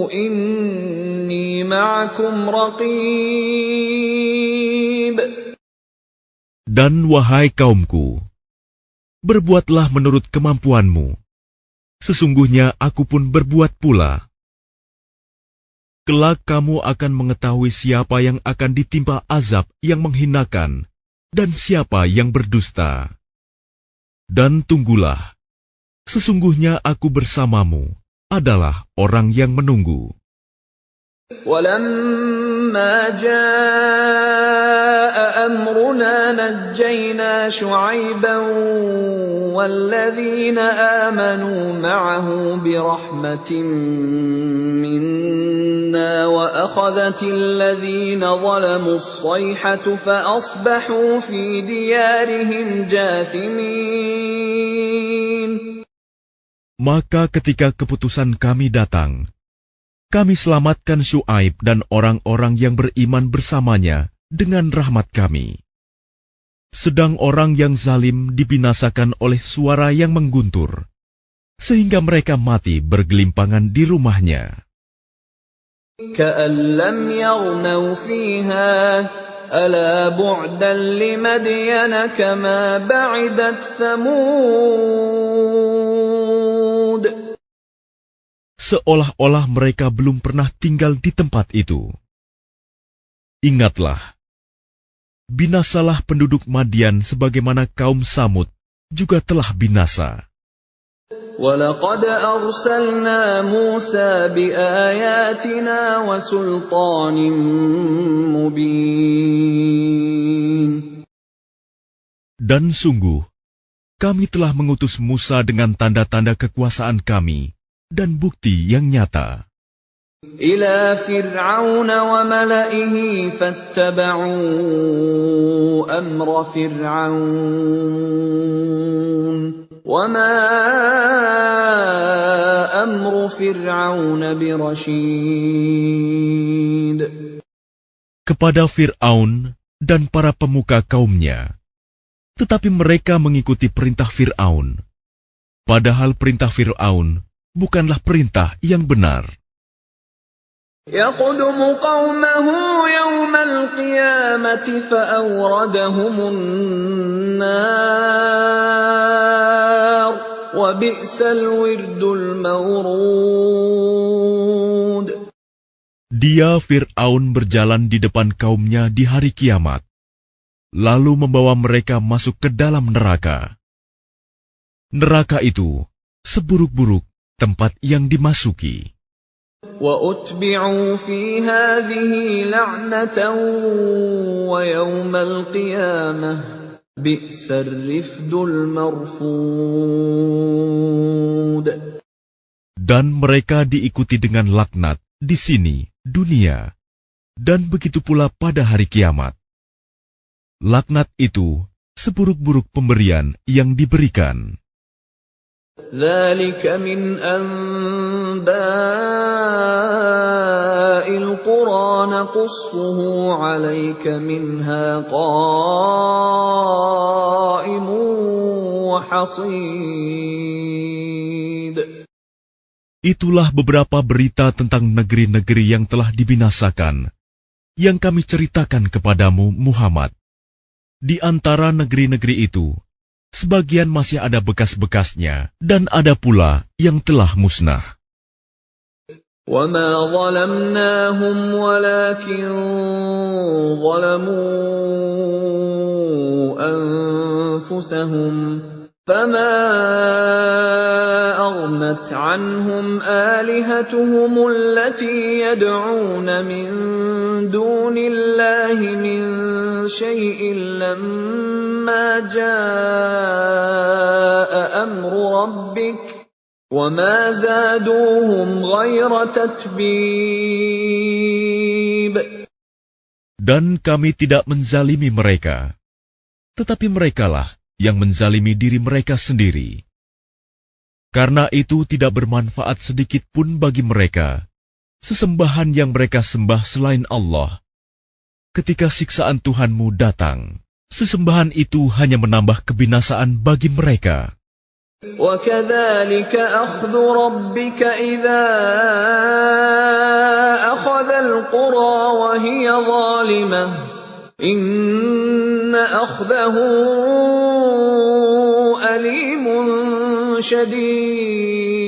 إِنِّي مَعَكُمْ رَقِيبٌ. Dan wahai kaumku, berbuatlah menurut kemampuanmu. Sesungguhnya aku pun berbuat pula. Kelak kamu akan mengetahui siapa yang akan ditimpa azab yang menghinakan dan siapa yang berdusta. Dan tunggulah, sesungguhnya aku bersamamu adalah orang yang menunggu. وَلَمَّا جَاءَ أَمْرُنَا نَجَّيْنَا شُعَيْبًا وَالَّذِينَ آمَنُوا مَعَهُ بِرَحْمَةٍ مِّنَّا وأخذت الذين ظلموا الصيحة فأصبحوا في ديارهم جاثمين. Maka ketika keputusan kami datang, kami selamatkan Syuaib dan orang-orang yang beriman bersamanya dengan rahmat kami. Sedang orang yang zalim dibinasakan oleh suara yang mengguntur, sehingga mereka mati bergelimpangan di rumahnya. كأن لم يغنوا فيها ألا بعدا لمدين كما بعدت ثمود. Seolah-olah mereka belum pernah tinggal di tempat itu. Ingatlah, binasalah penduduk Madian sebagaimana kaum Samud juga telah binasa. وَلَقَدْ أَرْسَلْنَا مُوسَى بِآيَاتِنَا وَسُلْطَانٍ مُبِينٍ. Dan sungguh, kami telah mengutus Musa dengan tanda-tanda kekuasaan kami dan bukti yang nyata. إِلَى فِرْعَوْنَ وَمَلَئِهِ فَاتَّبَعُوا أَمْرَ فِرْعَوْنَ وَمَا أَمْرُ فِرْعَوْنَ بِرَشِيدٍ. Kepada Fir'aun dan para pemuka kaumnya, tetapi mereka mengikuti perintah Fir'aun, padahal perintah Fir'aun bukanlah perintah yang benar. يَقْدُمُ قَوْمَهُ يَوْمَ الْقِيَامَةِ فَأَوْرَدَهُمُ النَّارَ وَبِئْسَ الْوِرْدُ الْمَوْرُودُ. Dia Fir'aun berjalan di depan kaumnya di hari kiamat, lalu membawa mereka masuk ke dalam neraka. Neraka itu seburuk-buruk tempat yang dimasuki. وَأُتْبِعُوا فِي هَذِهِ لَعْنَةً وَيَوْمَ الْقِيَامَةِ بِئْسَ الرِّفْدُ الْمَرْفُودُ. Dan mereka diikuti dengan laknat di sini, dunia, dan begitu pula pada hari kiamat. Laknat itu seburuk-buruk pemberian yang diberikan. ذَلِكَ مِنْ أَنْبَاءِ الْقُرَى نَقُصُّهُ عَلَيْكَ مِنْهَا قَائِمٌ وَحَصِيدٌ. Itulah beberapa berita tentang negeri-negeri yang telah dibinasakan, yang kami ceritakan kepadamu, Muhammad. Di antara negeri-negeri itu, sebagian masih ada bekas-bekasnya, dan ada pula yang telah musnah. وَمَا ظَلَمْنَاهُمْ وَلَكِنْ ظَلَمُوا أَنفُسَهُمْ فَمَا أَغْنَتْ عَنْهُمْ آلِهَتُهُمُ الَّتِي يَدْعُونَ مِنْ دُونِ اللَّهِ مِنْ شَيْءٍ لَمَّا جَاءَ أَمْرُ رَبِّكَ وَمَا زَادُوهُمْ غَيْرَ تَتْبِيبٍ. Dan kami tidak menzalimi mereka, tetapi merekalah yang menzalimi diri mereka sendiri. Karena itu tidak bermanfaat sedikit pun bagi mereka sesembahan yang mereka sembah selain Allah. Ketika siksaan Tuhanmu datang, sesembahan itu hanya menambah kebinasaan bagi mereka. وَكَذَلِكَ أَخْذُ رَبِّكَ إِذَا أَخَذَ الْقُرَى وَهِيَ ظَالِمَةٌ إِنَّ أَخْذَهُ أَلِيمٌ شَدِيدٌ.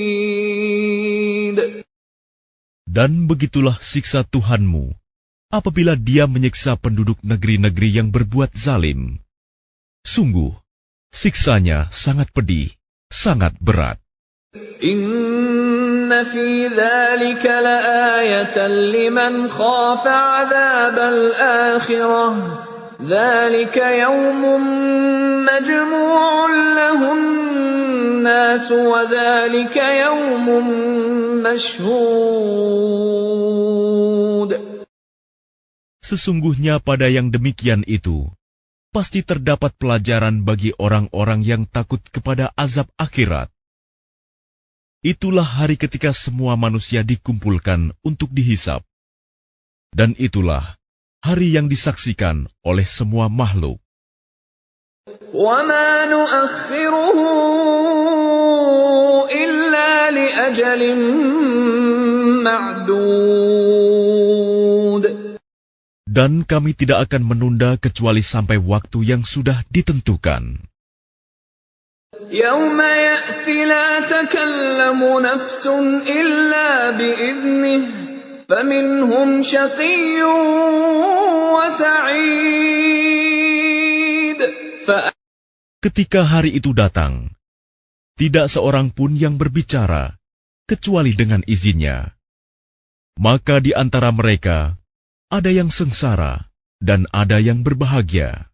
Dan begitulah siksa Tuhanmu apabila Dia menyiksa penduduk negeri-negeri yang berbuat zalim. Sungguh, siksanya sangat pedih, sangat berat. Inna fi dzalika laayatan liman khafa 'adzabal akhirah. Dzalika yaumun majmu'un lahun النَّاسُ وَذَلِكَ يَوْمٌ مَّشْهُودٌ. Sesungguhnya pada yang demikian itu, pasti terdapat pelajaran bagi orang-orang yang takut kepada azab akhirat. Itulah hari ketika semua manusia dikumpulkan untuk dihisap. Dan itulah hari yang disaksikan oleh semua makhluk. وَمَا نُؤَخِّرُهُ إِلَّا لِأَجَلٍ مَّعْدُودٍ. Dan kami tidak akan menunda kecuali sampai waktu yang sudah ditentukan. يَوْمَ يَأْتِ لَا تَكَلَّمُ نَفْسٌ إِلَّا بِإِذْنِهِ فَمِنْهُمْ شَقِيٌّ وَسَعِيدٌ. Ketika hari itu datang, tidak seorang pun yang berbicara, kecuali dengan izinnya. Maka di antara mereka, ada yang sengsara, dan ada yang berbahagia.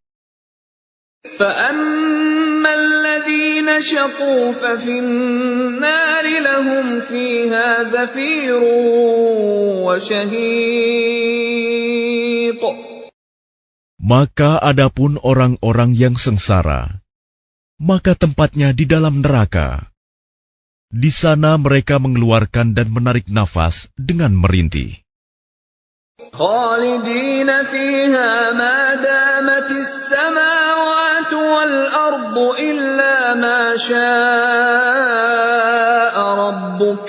فَأَمَّا الَّذِينَ شَقُوا فَفِي النَّارِ لَهُمْ فِيهَا زَفِيرٌ وَشَهِيقٌ. Maka adapun orang-orang yang sengsara, maka tempatnya di dalam neraka. Di sana mereka mengeluarkan dan menarik nafas dengan merintih. خَالِدِينَ فِيهَا مَا دَامَتِ السَّمَاوَاتُ وَالْأَرْضُ إِلَّا مَا شَاءَ رَبُّكَ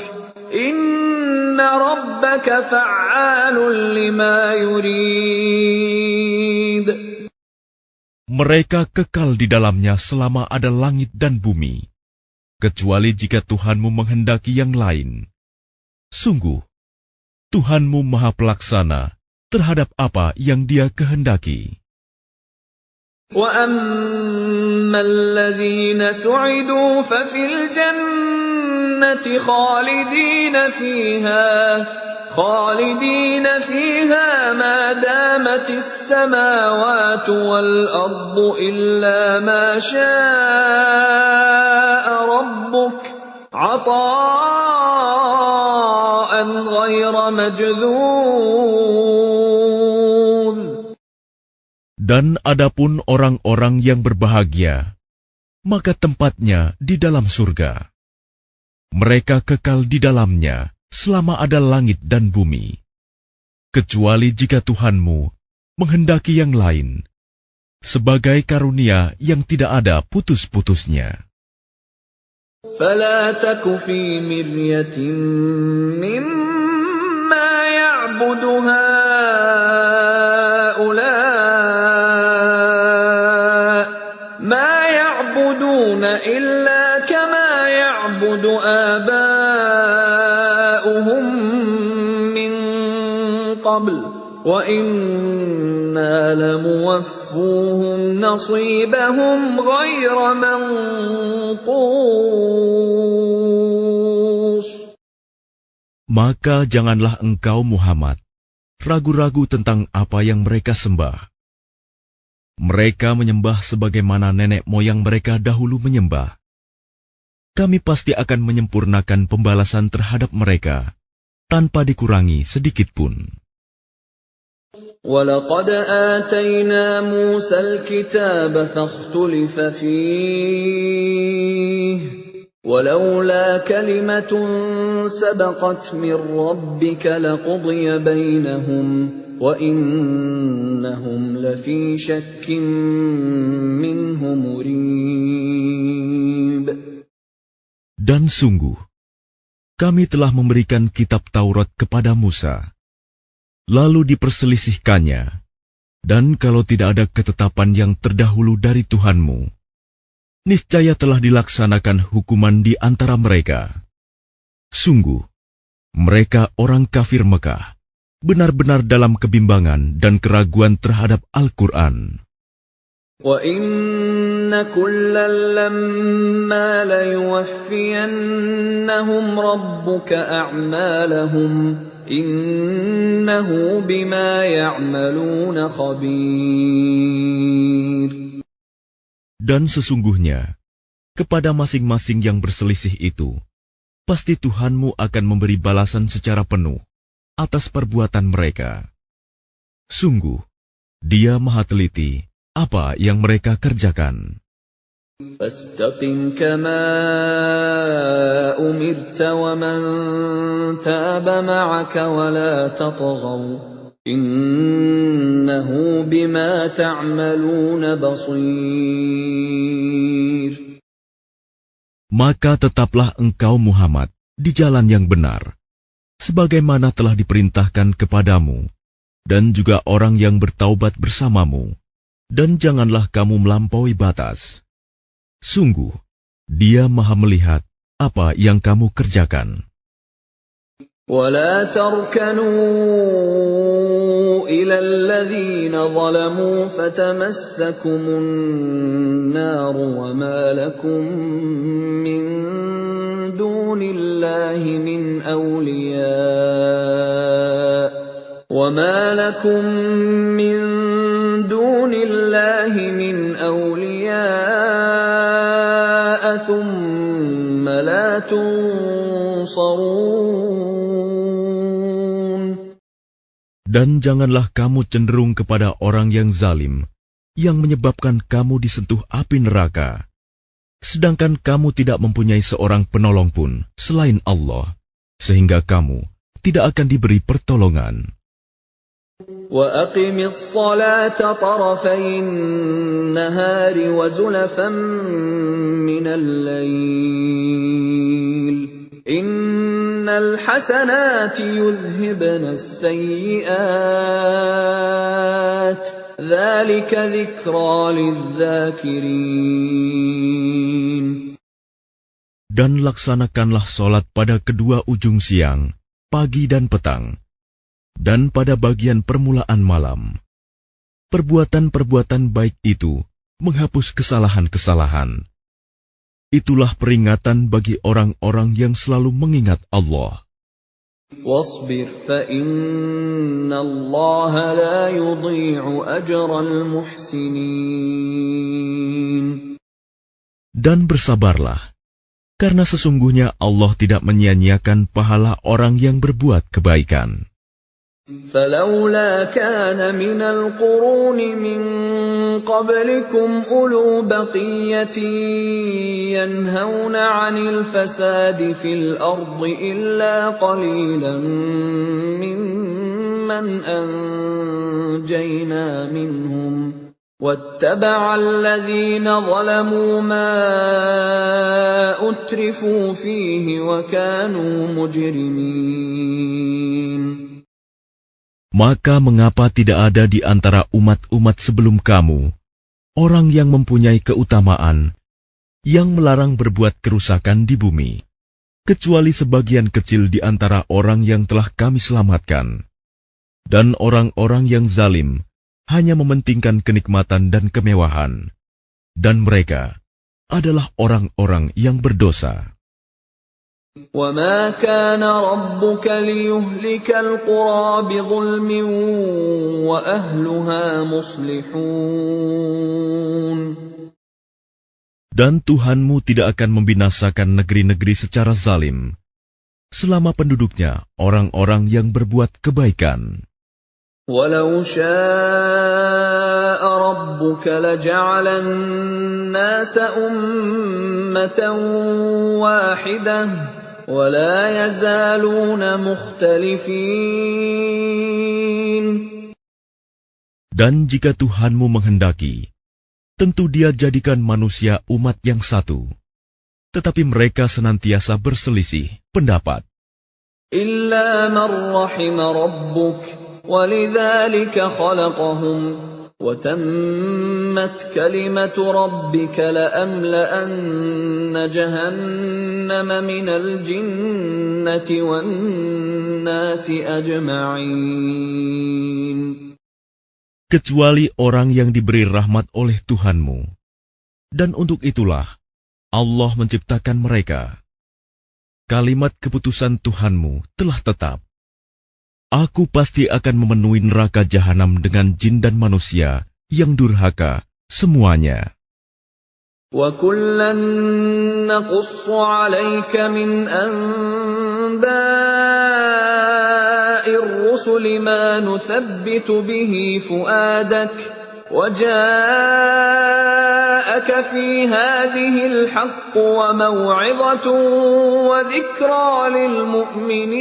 إِنَّ رَبَّكَ فَعَّالٌ لِمَا يُرِيدُ. Mereka kekal di dalamnya selama ada langit dan bumi, kecuali jika Tuhanmu menghendaki yang lain. Sungguh, Tuhanmu Maha Pelaksana terhadap apa yang Dia kehendaki. وَأَمَّا الَّذِينَ سُعِدُوا فَفِي الْجَنَّةِ خَالِدِينَ فِيهَا مَا دَامَتِ السَّمَاوَاتُ وَالْأَرْضُ إِلَّا مَا شَاءَ رَبُّكَ عَطَاءً غَيْرَ مَجْذُوذٍ. Dan adapun orang-orang yang berbahagia, maka tempatnya di dalam surga. Mereka kekal di dalamnya selama ada langit dan bumi, kecuali jika Tuhanmu menghendaki yang lain, sebagai karunia yang tidak ada putus-putusnya. فَلَا تَكُ فِي مِرْيَةٍ مِّمَّا يَعْبُدُ هَٰؤُلَاءِ مَا يَعْبُدُونَ إِلَّا كَمَا يَعْبُدُ آبَاؤُهُم مِّن قَبْلُ وَإِنَّا لَمُوَفُّوهُمْ نَصِيبَهُمْ غَيْرَ مَنقُوصٍ. Maka janganlah engkau Muhammad ragu-ragu tentang apa yang mereka sembah. Mereka menyembah sebagaimana nenek moyang mereka dahulu menyembah. Kami pasti akan menyempurnakan pembalasan terhadap mereka, tanpa dikurangi sedikitpun. وَلَقَدْ آتَيْنَا مُوسَى الْكِتَابَ فَاخْتُلِفَ فِيهِ وَلَوْلَا كَلِمَةٌ سَبَقَتْ مِنْ رَبِّكَ لَقُضِيَ بَيْنَهُمْ وَإِنَّهُمْ لَفِي شَكٍّ مِّنْهُ مُرِيبٍ. Dan sungguh, kami telah memberikan kitab Taurat kepada Musa, lalu diperselisihkannya, dan kalau tidak ada ketetapan yang terdahulu dari Tuhanmu, niscaya telah dilaksanakan hukuman di antara mereka. Sungguh, mereka orang kafir Mekah, benar-benar dalam kebimbangan dan keraguan terhadap Al-Quran. وَإِنَّ كُلًّا لَّمَّا لَيُوَفِّيَنَّهُمْ رَبُّكَ أَعْمَالَهُمْ إِنَّهُ بِمَا يَعْمَلُونَ خَبِيرٌ. Dan sesungguhnya, kepada masing-masing yang berselisih itu, pasti Tuhanmu akan memberi balasan secara penuh atas perbuatan mereka. Sungguh, Dia Maha Teliti apa yang mereka kerjakan. فاستقم كما أمرت ومن تاب معك ولا تطغوا إنه بما تعملون بصير. Maka tetaplah engkau Muhammad di jalan yang benar, sebagaimana telah diperintahkan kepadamu, dan juga orang yang bertaubat bersamamu, dan janganlah kamu melampaui batas. Sungguh, Dia Maha melihat apa yang kamu kerjakan. ولا تركنوا إلى الذين ظلموا فتمسكم النار وما لكم من دون الله من أولياء ثم لا تنصرون. Dan janganlah kamu cenderung kepada orang yang zalim, yang menyebabkan kamu disentuh api neraka, sedangkan kamu tidak mempunyai seorang penolong pun selain Allah, sehingga kamu tidak akan diberi pertolongan. وَأَقِمِ الصَّلَاةَ طَرَفَيِ النَّهَارِ وَزُلَفًا مِّنَ اللَّيْلِ إِنَّ الْحَسَنَاتِ يُذْهِبْنَ السَّيِّئَاتِ ذَلِكَ ذِكْرَى لِلذَّاكِرِينَ. Dan laksanakanlah solat pada kedua ujung siang, pagi dan petang, dan pada bagian permulaan malam. Perbuatan-perbuatan baik itu menghapus kesalahan-kesalahan. Itulah peringatan bagi orang-orang yang selalu mengingat Allah. وَاصْبِرْ فَإِنَّ اللَّهَ لَا يُضِيعُ أَجْرَ الْمُحْسِنِينَ. Dan bersabarlah, karena sesungguhnya Allah tidak menyia-nyiakan pahala orang yang berbuat kebaikan. فَلَوْلَا كَانَ مِنَ الْقُرُونِ مِنْ قَبْلِكُمْ أُولُو بَقِيَّةٍ يَنْهَوْنَ عَنِ الْفَسَادِ فِي الْأَرْضِ إِلَّا قَلِيلًا مِّمَّنْ أَنْجَيْنَا مِنْهُمْ وَاتَّبَعَ الَّذِينَ ظَلَمُوا مَا أُتْرِفُوا فِيهِ وَكَانُوا مُجْرِمِينَ. Maka mengapa tidak ada di antara umat-umat sebelum kamu orang yang mempunyai keutamaan, yang melarang berbuat kerusakan di bumi, kecuali sebagian kecil di antara orang yang telah kami selamatkan. Dan orang-orang yang zalim hanya mementingkan kenikmatan dan kemewahan, dan mereka adalah orang-orang yang berdosa. وَمَا كَانَ رَبُّكَ لِيُهْلِكَ الْقُرَى بِظُلْمٍ وَأَهْلُهَا مُصْلِحُونَ. Dan Tuhanmu tidak akan membinasakan negeri-negeri secara zalim, selama penduduknya orang-orang yang berbuat kebaikan. وَلَوْ شَاءَ رَبُّكَ لَجَعَلَ النَّاسَ أُمَّةً وَاحِدَةً وَلَا يَزَالُونَ مُخْتَلِفِينَ. Dan jika Tuhanmu menghendaki, tentu Dia jadikan manusia umat yang satu, tetapi mereka senantiasa berselisih pendapat. إِلَّا مَنْ رَحِمَ رَبُّكَ وَلِذَلِكَ خَلَقَهُمْ وَتَمَّتْ كَلِمَةُ رَبِّكَ لَأَمْلَأَنَّ جَهَنَّمَ مِنَ الْجِنَّةِ وَالنَّاسِ أَجْمَعِينَ. Kecuali orang yang diberi rahmat oleh Tuhanmu, dan untuk itulah Allah menciptakan mereka. Kalimat keputusan Tuhanmu telah tetap. Aku pasti akan memenuhi neraka jahanam dengan jin dan manusia yang durhaka semuanya. وَكُلًّا نَّقُصُّ عَلَيْكَ مِنْ أَنبَاءِ الرُّسُلِ مَا نُثَبِّتُ بِهِ فُؤَادَكَ وَجَاءَكَ فِي هَٰذِهِ الْحَقُّ وَمَوْعِظَةٌ وَذِكْرَىٰ لِلْمُؤْمِنِينَ.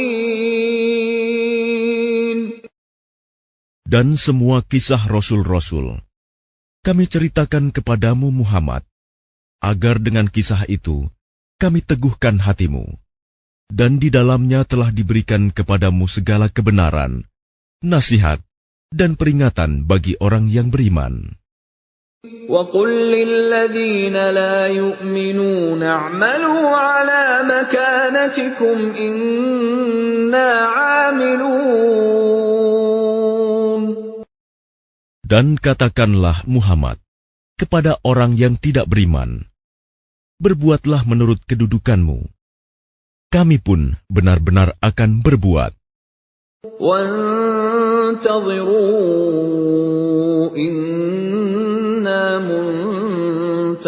Dan semua kisah Rasul-Rasul kami ceritakan kepadamu Muhammad, agar dengan kisah itu kami teguhkan hatimu, dan di dalamnya telah diberikan kepadamu segala kebenaran, nasihat, dan peringatan bagi orang yang beriman. وَقُل لِّلَّذِينَ لَا يُؤْمِنُونَ اعْمَلُوا عَلَىٰ مَكَانَتِكُمْ إِنَّا عَامِلُونَ. Dan katakanlah Muhammad kepada orang yang tidak beriman, berbuatlah menurut kedudukanmu. Kami pun benar-benar akan berbuat. وَانتَظِرُوا إِنَّا مُنتَظِرُونَ.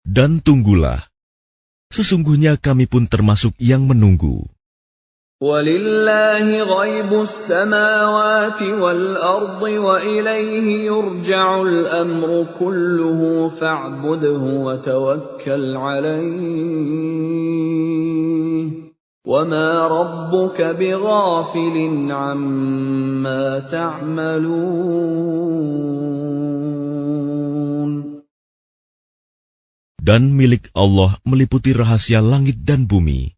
Dan tunggulah, sesungguhnya kami pun termasuk yang menunggu. وَلِلَّهِ غَيْبُ السَّمَاوَاتِ وَالْأَرْضِ وَإِلَيْهِ يُرْجَعُ الْأَمْرُ كُلُّهُ فَاعْبُدْهُ وَتَوَكَّلْ عَلَيْهِ وَمَا رَبُّكَ بِغَافِلٍ عَمَّا تَعْمَلُونَ. Dan milik Allah meliputi rahasia langit dan bumi,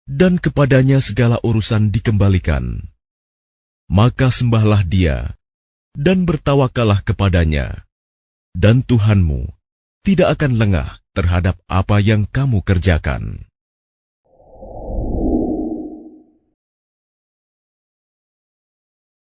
dan kepadanya segala urusan dikembalikan. Maka sembahlah Dia, dan bertawakallah kepadanya, dan Tuhanmu tidak akan lengah terhadap apa yang kamu kerjakan.